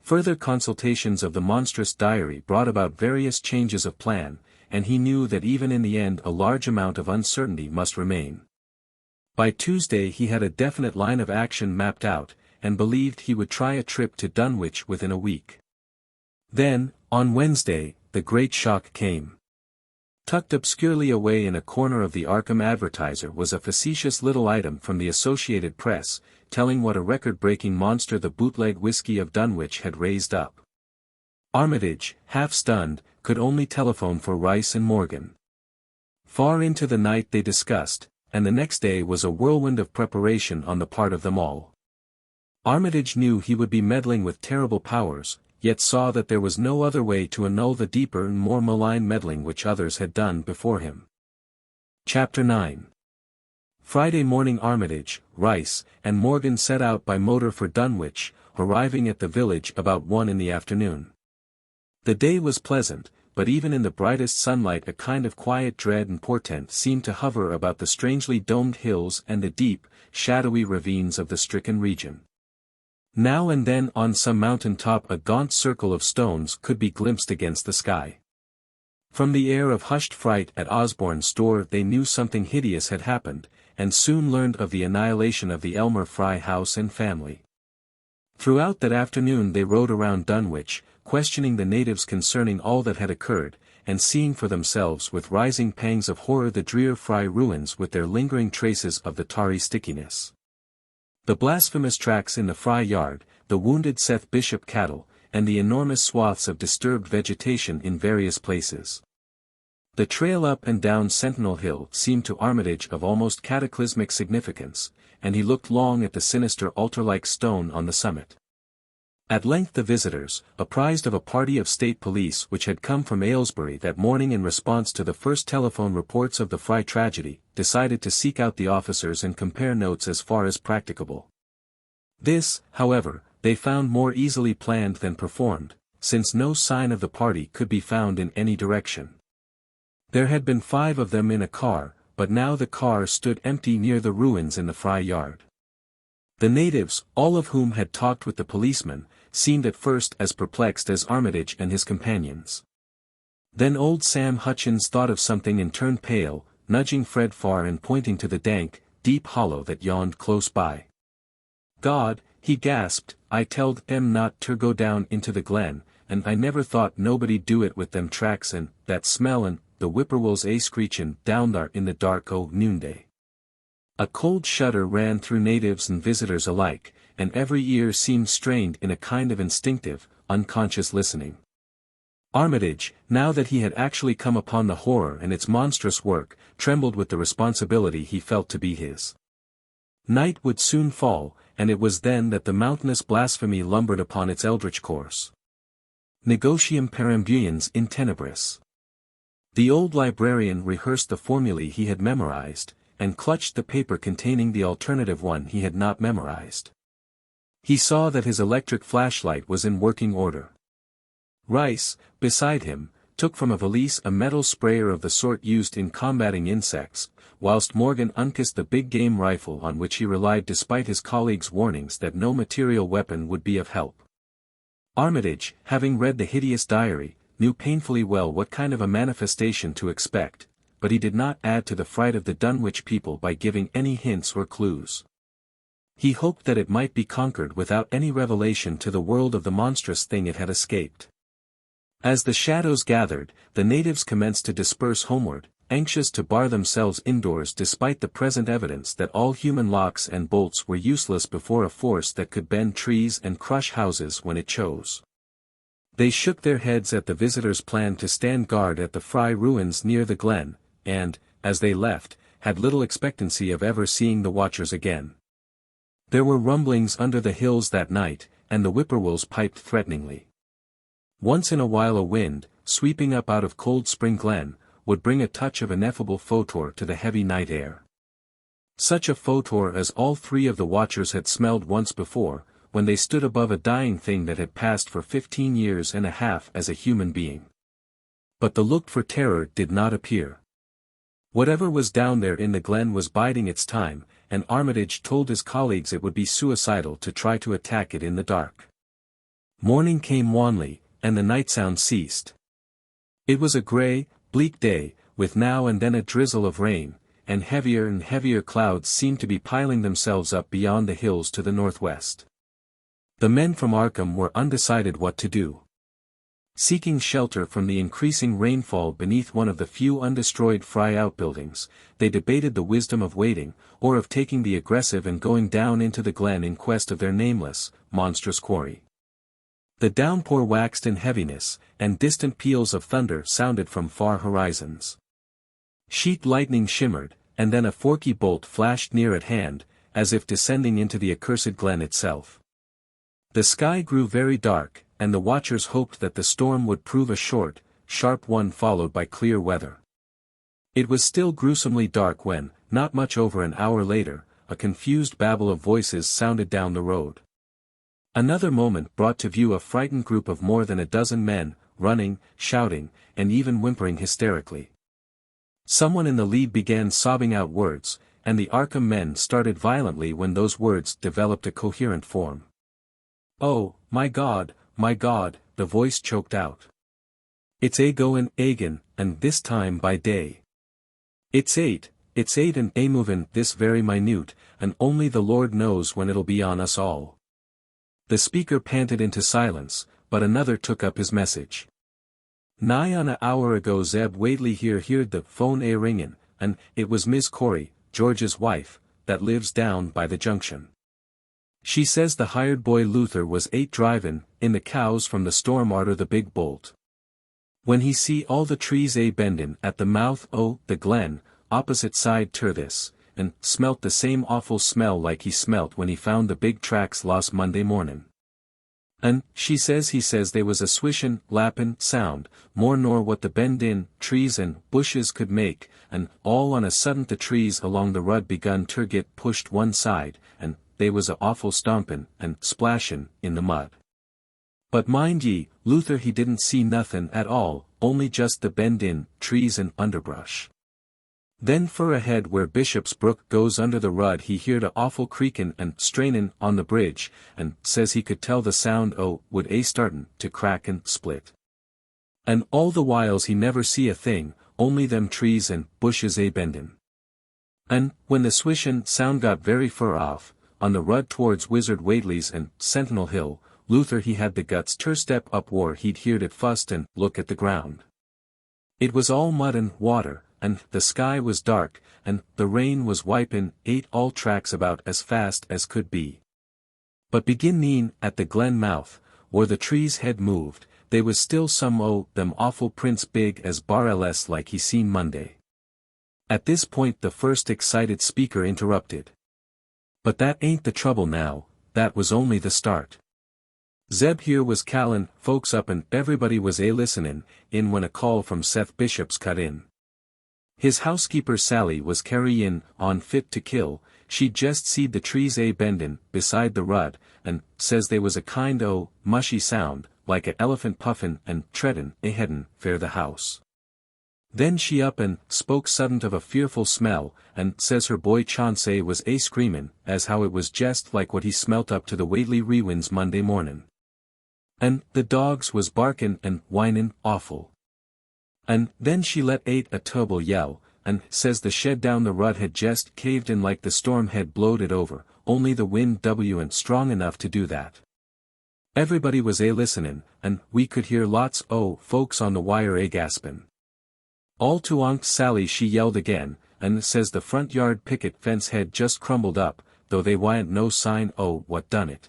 Further consultations of the monstrous diary brought about various changes of plan, and he knew that even in the end a large amount of uncertainty must remain. By Tuesday he had a definite line of action mapped out, and believed he would try a trip to Dunwich within a week. Then, on Wednesday, the great shock came. Tucked obscurely away in a corner of the Arkham Advertiser was a facetious little item from the Associated Press, telling what a record-breaking monster the bootleg whiskey of Dunwich had raised up. Armitage, half stunned, could only telephone for Rice and Morgan. Far into the night they discussed, and the next day was a whirlwind of preparation on the part of them all. Armitage knew he would be meddling with terrible powers, yet saw that there was no other way to annul the deeper and more malign meddling which others had done before him. Chapter 9. Friday morning Armitage, Rice, and Morgan set out by motor for Dunwich, arriving at the village about 1 in the afternoon. The day was pleasant, but even in the brightest sunlight a kind of quiet dread and portent seemed to hover about the strangely domed hills and the deep, shadowy ravines of the stricken region. Now and then on some mountain top a gaunt circle of stones could be glimpsed against the sky. From the air of hushed fright at Osborne's store they knew something hideous had happened, and soon learned of the annihilation of the Elmer Fry house and family. Throughout that afternoon they rode around Dunwich, questioning the natives concerning all that had occurred, and seeing for themselves with rising pangs of horror the drear Fry ruins with their lingering traces of the tarry stickiness. The blasphemous tracks in the Fry yard, the wounded Seth Bishop cattle, and the enormous swaths of disturbed vegetation in various places. The trail up and down Sentinel Hill seemed to Armitage of almost cataclysmic significance, and he looked long at the sinister altar-like stone on the summit. At length the visitors, apprised of a party of state police which had come from Aylesbury that morning in response to the first telephone reports of the Fry tragedy, decided to seek out the officers and compare notes as far as practicable. This, however, they found more easily planned than performed, since no sign of the party could be found in any direction. There had been 5 of them in a car, but now the car stood empty near the ruins in the Fry yard. The natives, all of whom had talked with the policeman, seemed at first as perplexed as Armitage and his companions. Then old Sam Hutchins thought of something and turned pale, nudging Fred Farr and pointing to the dank, deep hollow that yawned close by. "God," he gasped, "I telled em not ter go down into the glen, and I never thought nobody'd do it with them tracks and that smell and the whippoorwills screechin' down thar in the dark o' noonday." A cold shudder ran through natives and visitors alike, and every ear seemed strained in a kind of instinctive, unconscious listening. Armitage, now that he had actually come upon the horror and its monstrous work, trembled with the responsibility he felt to be his. Night would soon fall, and it was then that the mountainous blasphemy lumbered upon its eldritch course. Negotium perambulans in tenebris. The old librarian rehearsed the formulae he had memorized, and clutched the paper containing the alternative one he had not memorized. He saw that his electric flashlight was in working order. Rice, beside him, took from a valise a metal sprayer of the sort used in combating insects, whilst Morgan unkissed the big game rifle on which he relied despite his colleagues' warnings that no material weapon would be of help. Armitage, having read the hideous diary, knew painfully well what kind of a manifestation to expect, but he did not add to the fright of the Dunwich people by giving any hints or clues. He hoped that it might be conquered without any revelation to the world of the monstrous thing it had escaped. As the shadows gathered, the natives commenced to disperse homeward, anxious to bar themselves indoors despite the present evidence that all human locks and bolts were useless before a force that could bend trees and crush houses when it chose. They shook their heads at the visitors' plan to stand guard at the Fry ruins near the glen, and, as they left, had little expectancy of ever seeing the watchers again. There were rumblings under the hills that night, and the whippoorwills piped threateningly. Once in a while a wind, sweeping up out of Cold Spring Glen, would bring a touch of ineffable photor to the heavy night air. Such a photor as all 3 of the watchers had smelled once before, when they stood above a dying thing that had passed for 15 years and a half as a human being. But the looked for terror did not appear. Whatever was down there in the glen was biding its time, and Armitage told his colleagues it would be suicidal to try to attack it in the dark. Morning came wanly, and the night sound ceased. It was a grey, bleak day, with now and then a drizzle of rain, and heavier clouds seemed to be piling themselves up beyond the hills to the northwest. The men from Arkham were undecided what to do. Seeking shelter from the increasing rainfall beneath one of the few undestroyed Fry outbuildings, they debated the wisdom of waiting, or of taking the aggressive and going down into the glen in quest of their nameless, monstrous quarry. The downpour waxed in heaviness, and distant peals of thunder sounded from far horizons. Sheet lightning shimmered, and then a forky bolt flashed near at hand, as if descending into the accursed glen itself. The sky grew very dark, and the watchers hoped that the storm would prove a short, sharp one followed by clear weather. It was still gruesomely dark when, not much over an hour later, a confused babble of voices sounded down the road. Another moment brought to view a frightened group of more than a dozen men, running, shouting, and even whimpering hysterically. Someone in the lead began sobbing out words, and the Arkham men started violently when those words developed a coherent form. "Oh, my God," the voice choked out. "It's a goin' agin, and this time by day. It's eight and a movin' this very minute, and only the Lord knows when it'll be on us all." The speaker panted into silence, but another took up his message. "Nigh on a hour ago Zeb Whateley here heard the phone a ringin', and it was Miss Corey, George's wife, that lives down by the junction. She says the hired boy Luther was drivin' in the cows from the storm arter the big bolt. When he see all the trees bendin' at the mouth o' the glen, opposite side ter this, and smelt the same awful smell like he smelt when he found the big tracks lost Monday mornin'. And, he says they was a swishin', lappin' sound, more nor what the bend-in trees and bushes could make, and all on a sudden the trees along the rud begun ter git pushed one side, and they was a awful stompin' and splashin' in the mud. But mind ye, Luther he didn't see nothin' at all, only just the bend-in trees and underbrush. Then fur ahead where Bishop's Brook goes under the rud he heard a awful creakin' and strainin' on the bridge, and says he could tell the sound would startin' to crack and split. And all the whiles he never see a thing, only them trees and bushes bendin'. And, when the swishin' sound got very fur off, on the rud towards Wizard Whateley's and Sentinel Hill, Luther he had the guts ter step up where he'd heard it fust and look at the ground. It was all mud and water, and the sky was dark, and the rain was wipin' all tracks about as fast as could be. But beginning at the glen mouth, where the trees had moved, they was still some them awful prints big as bar ls like he seen Monday. At this point the first excited speaker interrupted. "But that ain't the trouble now, that was only the start. Zeb here was callin' folks up and everybody was listenin' in when a call from Seth Bishop's cut in. His housekeeper Sally was carryin' on fit to kill, she'd just seed the trees bendin' beside the rud, and says they was a kind mushy sound, like a elephant puffin' and treadin' headin' fair the house. Then she up and spoke suddent of a fearful smell, and says her boy Chauncey was screamin' as how it was jest like what he smelt up to the Whateley rewinds Monday mornin'. And the dogs was barkin' and whinin' awful. And then she let a turble yell, and says the shed down the rud had jest caved in like the storm had blowed it over, only the wind wa'n't strong enough to do that. Everybody was listenin', and we could hear lots folks on the wire gaspin'. All to Aunt Sally she yelled again, and says the front yard picket fence had just crumbled up, though they wa'n't no sign what done it.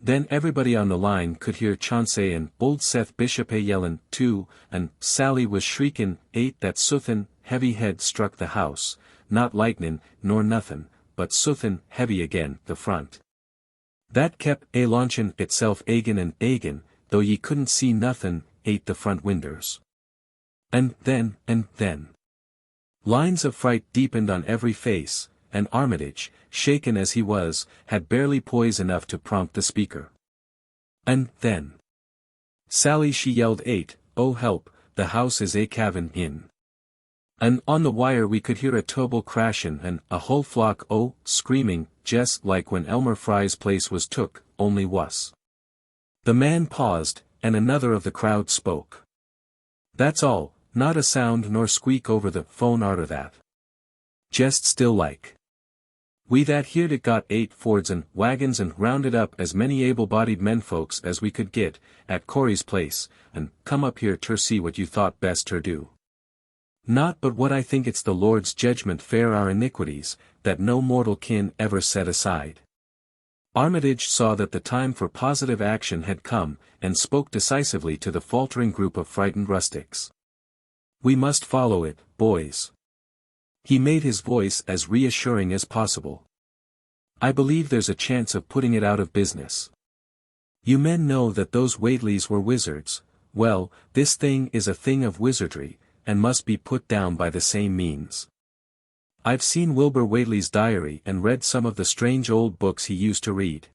Then everybody on the line could hear Chauncey and old Seth Bishop yellin' too, and Sally was shriekin' that soothin' heavy head struck the house, not lightnin' nor nothin', but soothin' heavy again the front. That kep' launchin' itself agin, though ye couldn't see nothin' the front winders. And then. Lines of fright deepened on every face, and Armitage, shaken as he was, had barely poise enough to prompt the speaker. And then, "Sally," she yelled, "oh help, the house is a cavin' in." And on the wire we could hear a tobal crashin' and a whole flock screaming, just like when Elmer Fry's place was took, only wuss. The man paused, and another of the crowd spoke. "That's all, not a sound nor squeak over the phone arter that. Jest still like. We that heerd it got 8 Fords and wagons and rounded up as many able-bodied menfolks as we could git, at Corey's place, and come up here ter see what you thought best ter do. Not but what I think it's the Lord's judgment fair our iniquities, that no mortal kin ever set aside." Armitage saw that the time for positive action had come, and spoke decisively to the faltering group of frightened rustics. "We must follow it, boys." He made his voice as reassuring as possible. "I believe there's a chance of putting it out of business. You men know that those Whateleys were wizards. Well, this thing is a thing of wizardry, and must be put down by the same means. I've seen Wilbur Whateley's diary and read some of the strange old books he used to read.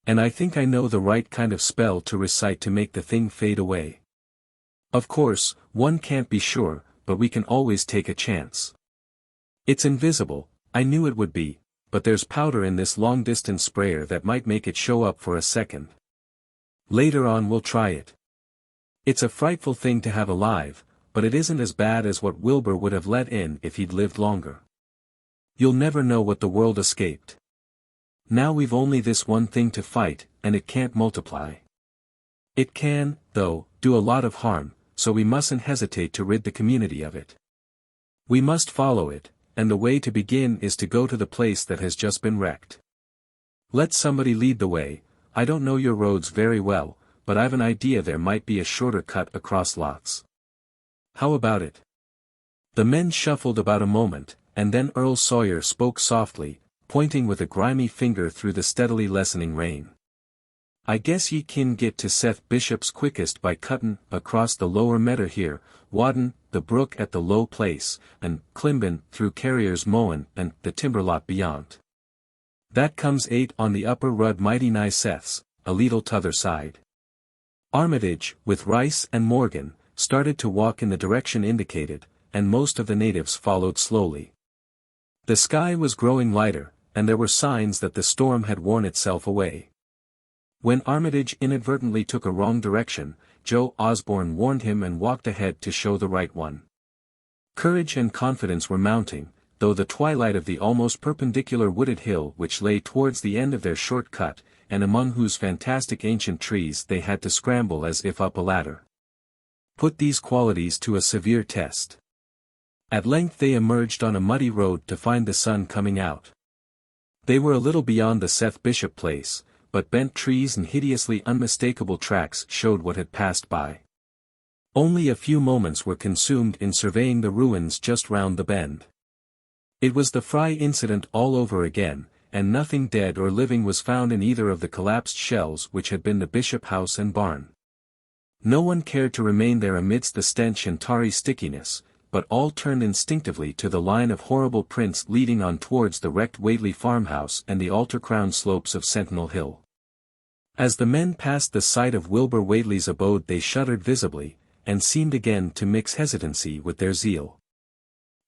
And I think I know the right kind of spell to recite to make the thing fade away. Of course, one can't be sure, but we can always take a chance. It's invisible, I knew it would be, but there's powder in this long-distance sprayer that might make it show up for a second. Later on we'll try it. It's a frightful thing to have alive, but it isn't as bad as what Wilbur would have let in if he'd lived longer. You'll never know what the world escaped. Now we've only this one thing to fight, and it can't multiply. It can, though, do a lot of harm, so we mustn't hesitate to rid the community of it. We must follow it, and the way to begin is to go to the place that has just been wrecked. Let somebody lead the way. I don't know your roads very well, but I've an idea there might be a shorter cut across lots. How about it?" The men shuffled about a moment, and then Earl Sawyer spoke softly, pointing with a grimy finger through the steadily lessening rain. "I guess ye kin get to Seth Bishop's quickest by cuttin' across the lower meadow here, waddin' the brook at the low place, and climbin' through Carrier's mowin' and the timber lot beyond. That comes 8 on the upper rud mighty nigh Seth's, a leetle t'other side." Armitage, with Rice and Morgan, started to walk in the direction indicated, and most of the natives followed slowly. The sky was growing lighter, and there were signs that the storm had worn itself away. When Armitage inadvertently took a wrong direction, Joe Osborne warned him and walked ahead to show the right one. Courage and confidence were mounting, though the twilight of the almost perpendicular wooded hill which lay towards the end of their short cut, and among whose fantastic ancient trees they had to scramble as if up a ladder, put these qualities to a severe test. At length they emerged on a muddy road to find the sun coming out. They were a little beyond the Seth Bishop place, but bent trees and hideously unmistakable tracks showed what had passed by. Only a few moments were consumed in surveying the ruins just round the bend. It was the Fry incident all over again, and nothing dead or living was found in either of the collapsed shells which had been the Bishop house and barn. No one cared to remain there amidst the stench and tarry stickiness, but all turned instinctively to the line of horrible prints leading on towards the wrecked Whateley farmhouse and the altar-crowned slopes of Sentinel Hill. As the men passed the site of Wilbur Whateley's abode they shuddered visibly, and seemed again to mix hesitancy with their zeal.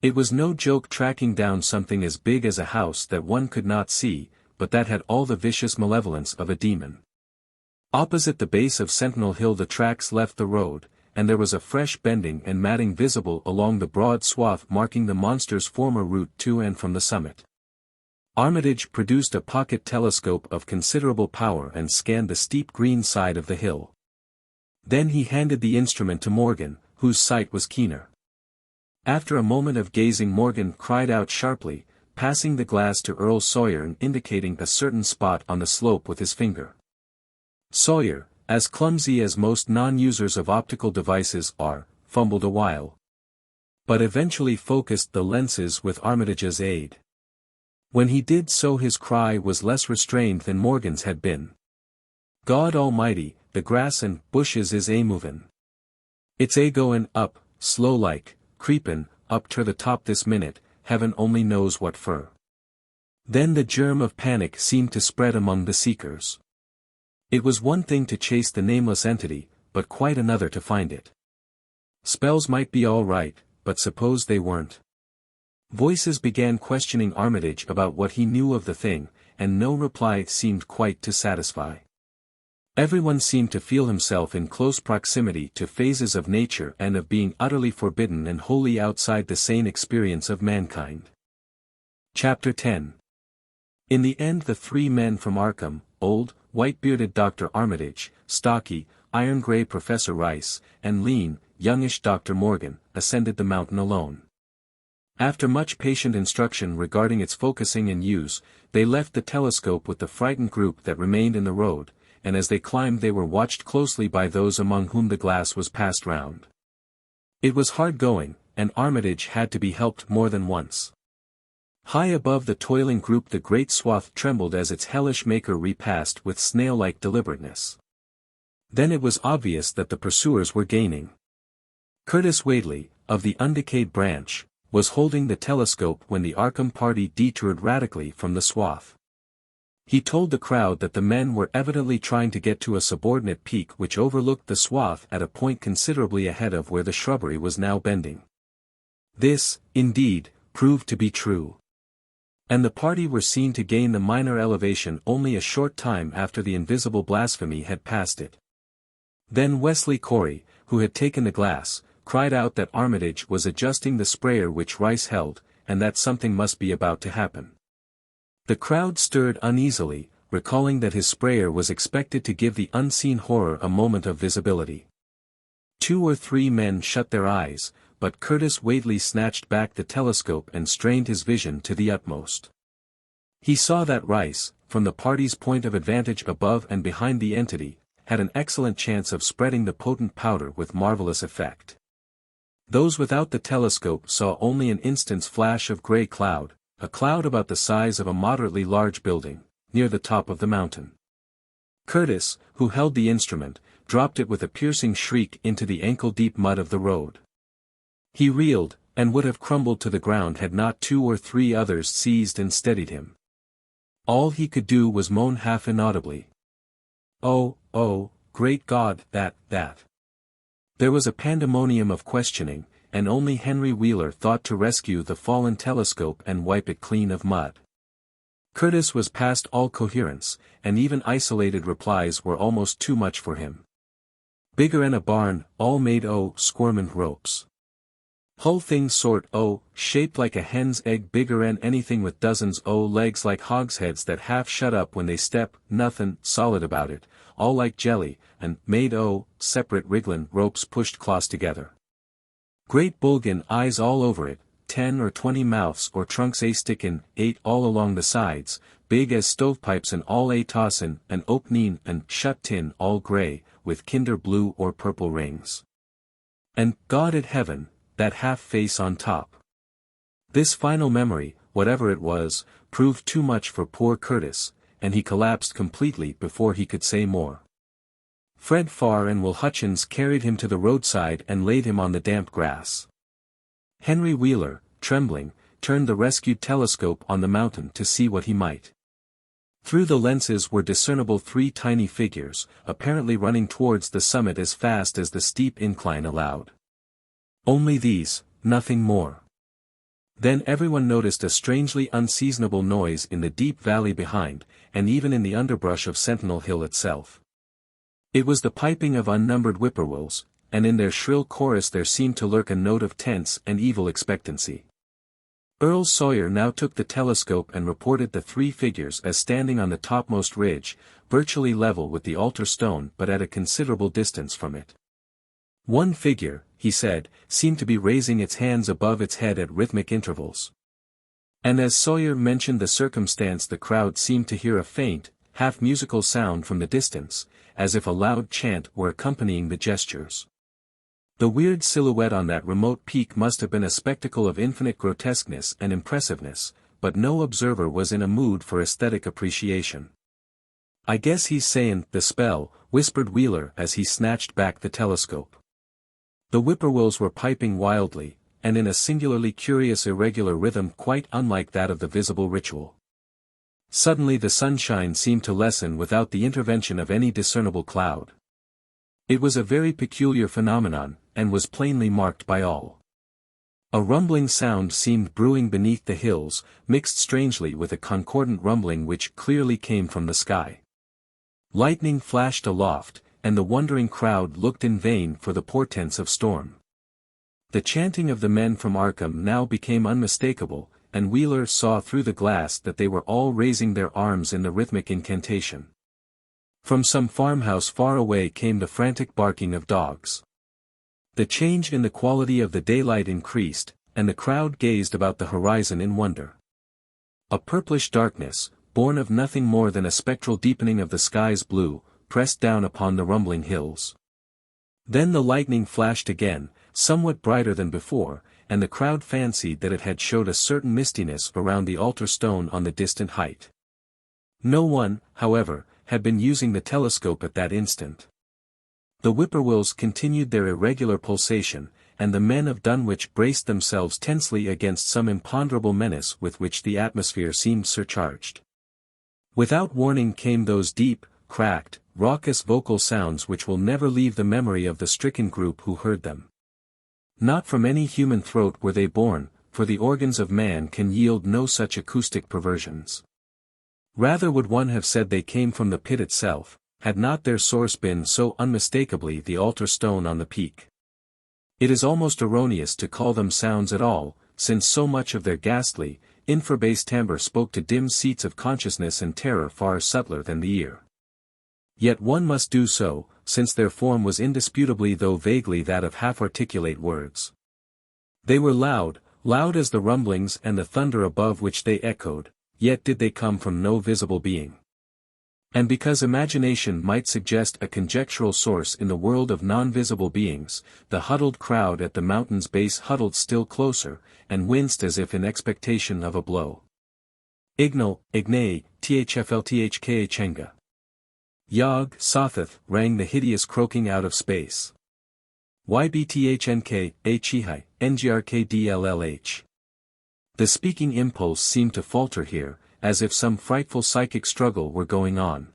It was no joke tracking down something as big as a house that one could not see, but that had all the vicious malevolence of a demon. Opposite the base of Sentinel Hill the tracks left the road, and there was a fresh bending and matting visible along the broad swath marking the monster's former route to and from the summit. Armitage produced a pocket telescope of considerable power and scanned the steep green side of the hill. Then he handed the instrument to Morgan, whose sight was keener. After a moment of gazing Morgan cried out sharply, passing the glass to Earl Sawyer and indicating a certain spot on the slope with his finger. Sawyer, as clumsy as most non-users of optical devices are, fumbled a while, but eventually focused the lenses with Armitage's aid. When he did so his cry was less restrained than Morgan's had been. "God Almighty, the grass and bushes is a-movin'. It's a-goin' up, slow-like, creepin', up ter the top this minute, heaven only knows what fer." Then the germ of panic seemed to spread among the seekers. It was one thing to chase the nameless entity, but quite another to find it. Spells might be all right, but suppose they weren't. Voices began questioning Armitage about what he knew of the thing, and no reply seemed quite to satisfy. Everyone seemed to feel himself in close proximity to phases of nature and of being utterly forbidden and wholly outside the sane experience of mankind. Chapter 10. In the end, the three men from Arkham, old, white-bearded Dr. Armitage, stocky, iron-gray Professor Rice, and lean, youngish Dr. Morgan, ascended the mountain alone. After much patient instruction regarding its focusing and use, they left the telescope with the frightened group that remained in the road, and as they climbed they were watched closely by those among whom the glass was passed round. It was hard going, and Armitage had to be helped more than once. High above the toiling group the great swath trembled as its hellish maker repassed with snail-like deliberateness. Then it was obvious that the pursuers were gaining. Curtis Whateley, of the undecayed branch, was holding the telescope when the Arkham party detoured radically from the swath. He told the crowd that the men were evidently trying to get to a subordinate peak which overlooked the swath at a point considerably ahead of where the shrubbery was now bending. This, indeed, proved to be true. And the party were seen to gain the minor elevation only a short time after the invisible blasphemy had passed it. Then Wesley Corey, who had taken the glass, cried out that Armitage was adjusting the sprayer which Rice held, and that something must be about to happen. The crowd stirred uneasily, recalling that his sprayer was expected to give the unseen horror a moment of visibility. 2 or 3 men shut their eyes, but Curtis Whateley snatched back the telescope and strained his vision to the utmost. He saw that Rice, from the party's point of advantage above and behind the entity, had an excellent chance of spreading the potent powder with marvelous effect. Those without the telescope saw only an instant's flash of grey cloud, a cloud about the size of a moderately large building, near the top of the mountain. Curtis, who held the instrument, dropped it with a piercing shriek into the ankle-deep mud of the road. He reeled, and would have crumbled to the ground had not 2 or 3 others seized and steadied him. All he could do was moan half inaudibly. "Oh, oh, great God, that. There was a pandemonium of questioning, and only Henry Wheeler thought to rescue the fallen telescope and wipe it clean of mud. Curtis was past all coherence, and even isolated replies were almost too much for him. Bigger'n a barn, all made squirmin' ropes. Whole thing sort shaped like a hen's egg, bigger'n anything with dozens legs like hogsheads that half shut up when they step, nothin' solid about it, all like jelly, and made separate wrigglin' ropes pushed close together. Great bulgin eyes all over it, 10 or 20 mouths or trunks stickin', 8 all along the sides, big as stovepipes and all tossin' and openin' and shut tin all grey, with kinder blue or purple rings. And, God at heaven, that half face on top. This final memory, whatever it was, proved too much for poor Curtis, and he collapsed completely before he could say more. Fred Farr and Will Hutchins carried him to the roadside and laid him on the damp grass. Henry Wheeler, trembling, turned the rescued telescope on the mountain to see what he might. Through the lenses were discernible 3 tiny figures, apparently running towards the summit as fast as the steep incline allowed. Only these, nothing more. Then everyone noticed a strangely unseasonable noise in the deep valley behind, and even in the underbrush of Sentinel Hill itself. It was the piping of unnumbered whippoorwills, and in their shrill chorus there seemed to lurk a note of tense and evil expectancy. Earl Sawyer now took the telescope and reported the 3 figures as standing on the topmost ridge, virtually level with the altar stone but at a considerable distance from it. One figure, he said, seemed to be raising its hands above its head at rhythmic intervals. And as Sawyer mentioned the circumstance, the crowd seemed to hear a faint, half-musical sound from the distance, as if a loud chant were accompanying the gestures. The weird silhouette on that remote peak must have been a spectacle of infinite grotesqueness and impressiveness, but no observer was in a mood for aesthetic appreciation. "I guess he's sayin' the spell," whispered Wheeler as he snatched back the telescope. The whippoorwills were piping wildly, and in a singularly curious irregular rhythm quite unlike that of the visible ritual. Suddenly the sunshine seemed to lessen without the intervention of any discernible cloud. It was a very peculiar phenomenon, and was plainly marked by all. A rumbling sound seemed brewing beneath the hills, mixed strangely with a concordant rumbling which clearly came from the sky. Lightning flashed aloft, and the wondering crowd looked in vain for the portents of storm. The chanting of the men from Arkham now became unmistakable, and Wheeler saw through the glass that they were all raising their arms in the rhythmic incantation. From some farmhouse far away came the frantic barking of dogs. The change in the quality of the daylight increased, and the crowd gazed about the horizon in wonder. A purplish darkness, born of nothing more than a spectral deepening of the sky's blue, pressed down upon the rumbling hills. Then the lightning flashed again, somewhat brighter than before, and the crowd fancied that it had showed a certain mistiness around the altar stone on the distant height. No one, however, had been using the telescope at that instant. The whippoorwills continued their irregular pulsation, and the men of Dunwich braced themselves tensely against some imponderable menace with which the atmosphere seemed surcharged. Without warning came those deep, cracked, raucous vocal sounds which will never leave the memory of the stricken group who heard them. Not from any human throat were they born, for the organs of man can yield no such acoustic perversions. Rather would one have said they came from the pit itself, had not their source been so unmistakably the altar stone on the peak. It is almost erroneous to call them sounds at all, since so much of their ghastly, infrabass timbre spoke to dim seats of consciousness and terror far subtler than the ear. Yet one must do so, since their form was indisputably though vaguely that of half-articulate words. They were loud, loud as the rumblings and the thunder above which they echoed, yet did they come from no visible being. And because imagination might suggest a conjectural source in the world of non-visible beings, the huddled crowd at the mountain's base huddled still closer, and winced as if in expectation of a blow. Ignal, Ignay, Thflthkhenga. Yog-Sothoth rang the hideous croaking out of space. Ybthnk, Hihai, Ngrkdllh. The speaking impulse seemed to falter here, as if some frightful psychic struggle were going on.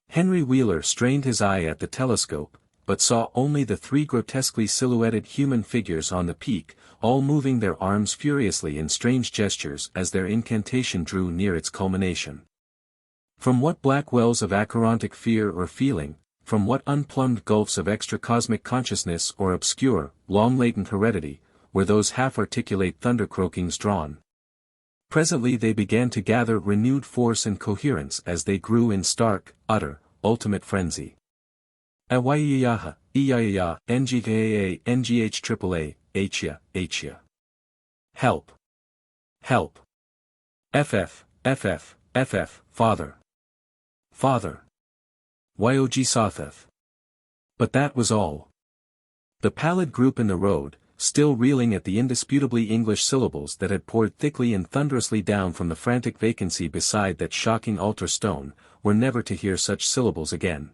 Henry Wheeler strained his eye at the telescope, but saw only the three grotesquely silhouetted human figures on the peak, all moving their arms furiously in strange gestures as their incantation drew near its culmination. From what black wells of acherontic fear or feeling, from what unplumbed gulfs of extra-cosmic consciousness or obscure, long-latent heredity, were those half-articulate thunder-croakings drawn? Presently they began to gather renewed force and coherence as they grew in stark, utter, ultimate frenzy. Ayayaha, Iyaya, Ngkaa, Ngh Hya, Hya. Help! Help! FF, Father! Father! Yog-Sothoth. But that was all. The pallid group in the road, still reeling at the indisputably English syllables that had poured thickly and thunderously down from the frantic vacancy beside that shocking altar stone, were never to hear such syllables again.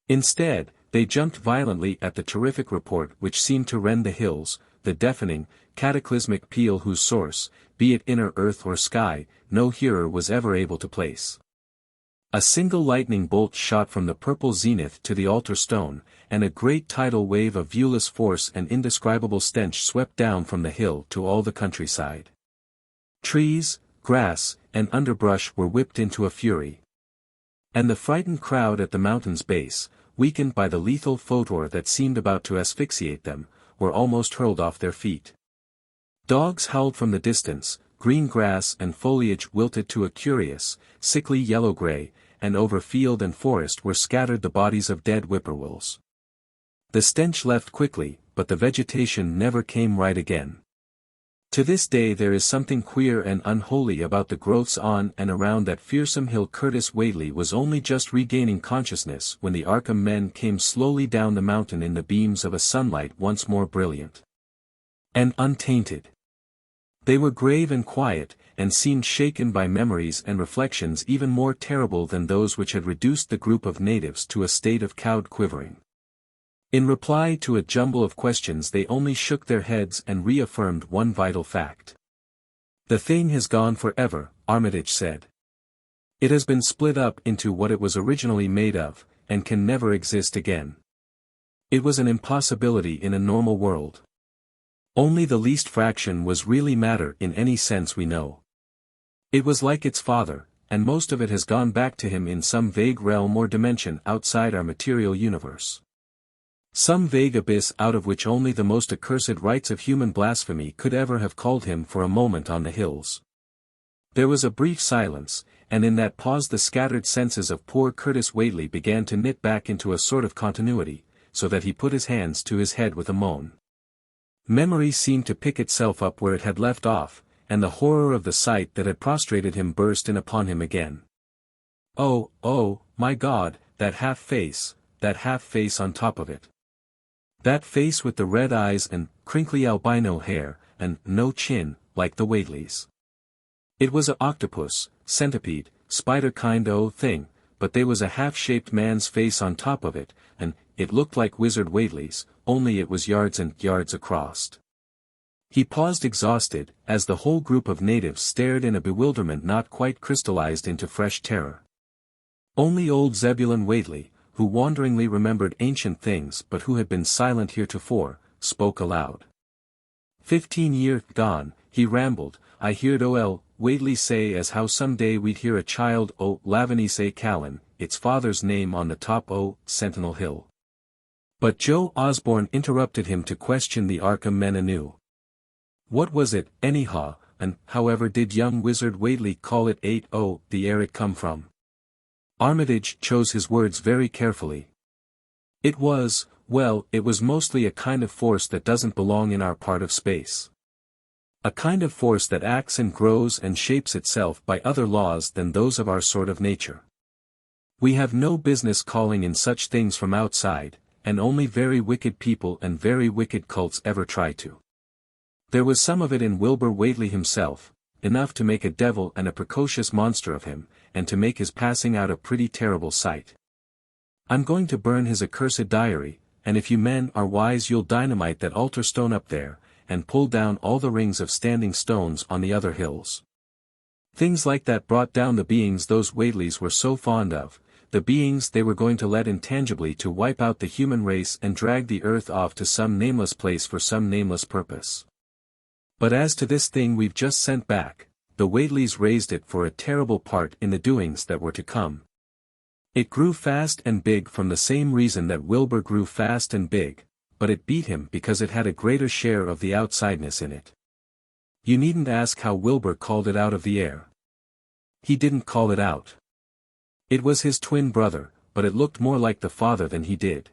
Instead, they jumped violently at the terrific report which seemed to rend the hills, the deafening, cataclysmic peal whose source, be it inner earth or sky, no hearer was ever able to place. A single lightning bolt shot from the purple zenith to the altar stone, and a great tidal wave of viewless force and indescribable stench swept down from the hill to all the countryside. Trees, grass, and underbrush were whipped into a fury. And the frightened crowd at the mountain's base, weakened by the lethal photor that seemed about to asphyxiate them, were almost hurled off their feet. Dogs howled from the distance, green grass and foliage wilted to a curious, sickly yellow-gray, and over field and forest were scattered the bodies of dead whippoorwills. The stench left quickly, but the vegetation never came right again. To this day there is something queer and unholy about the growths on and around that fearsome hill. Curtis Whateley was only just regaining consciousness when the Arkham men came slowly down the mountain in the beams of a sunlight once more brilliant and untainted. They were grave and quiet, and seemed shaken by memories and reflections even more terrible than those which had reduced the group of natives to a state of cowed quivering. In reply to a jumble of questions they only shook their heads and reaffirmed one vital fact. "The thing has gone forever," Armitage said. It has been split up into what it was originally made of, and can never exist again. It was an impossibility in a normal world. Only the least fraction was really matter in any sense we know. It was like its father, and most of it has gone back to him in some vague realm or dimension outside our material universe. Some vague abyss out of which only the most accursed rites of human blasphemy could ever have called him for a moment on the hills. There was a brief silence, and in that pause the scattered senses of poor Curtis Whateley began to knit back into a sort of continuity, so that he put his hands to his head with a moan. Memory seemed to pick itself up where it had left off, and the horror of the sight that had prostrated him burst in upon him again. Oh, my God, that half face on top of it. That face with the red eyes and crinkly albino hair, and no chin, like the Whateleys. It was a octopus, centipede, spider kind o' thing, but there was a half-shaped man's face on top of it, and it looked like Wizard Whateley's, only it was yards and yards across. He paused exhausted, as the whole group of natives stared in a bewilderment not quite crystallized into fresh terror. Only old Zebulon Whateley, who wanderingly remembered ancient things but who had been silent heretofore, spoke aloud. 15 years gone, he rambled, I heard O.L. Whateley say as how some day we'd hear a child o' Lavinia Callan, its father's name on the top o' Sentinel Hill. But Joe Osborne interrupted him to question the Arkham men anew. What was it, anyhaw, and however did young Wizard Whateley call it the air it come from? Armitage chose his words very carefully. It was mostly a kind of force that doesn't belong in our part of space. A kind of force that acts and grows and shapes itself by other laws than those of our sort of nature. We have no business calling in such things from outside, and only very wicked people and very wicked cults ever try to. There was some of it in Wilbur Whateley himself, enough to make a devil and a precocious monster of him, and to make his passing out a pretty terrible sight. I'm going to burn his accursed diary, and if you men are wise you'll dynamite that altar stone up there, and pull down all the rings of standing stones on the other hills. Things like that brought down the beings those Whateleys were so fond of, the beings they were going to let intangibly to wipe out the human race and drag the earth off to some nameless place for some nameless purpose. But as to this thing we've just sent back, the Whateleys raised it for a terrible part in the doings that were to come. It grew fast and big from the same reason that Wilbur grew fast and big, but it beat him because it had a greater share of the outsideness in it. You needn't ask how Wilbur called it out of the air. He didn't call it out. It was his twin brother, but it looked more like the father than he did.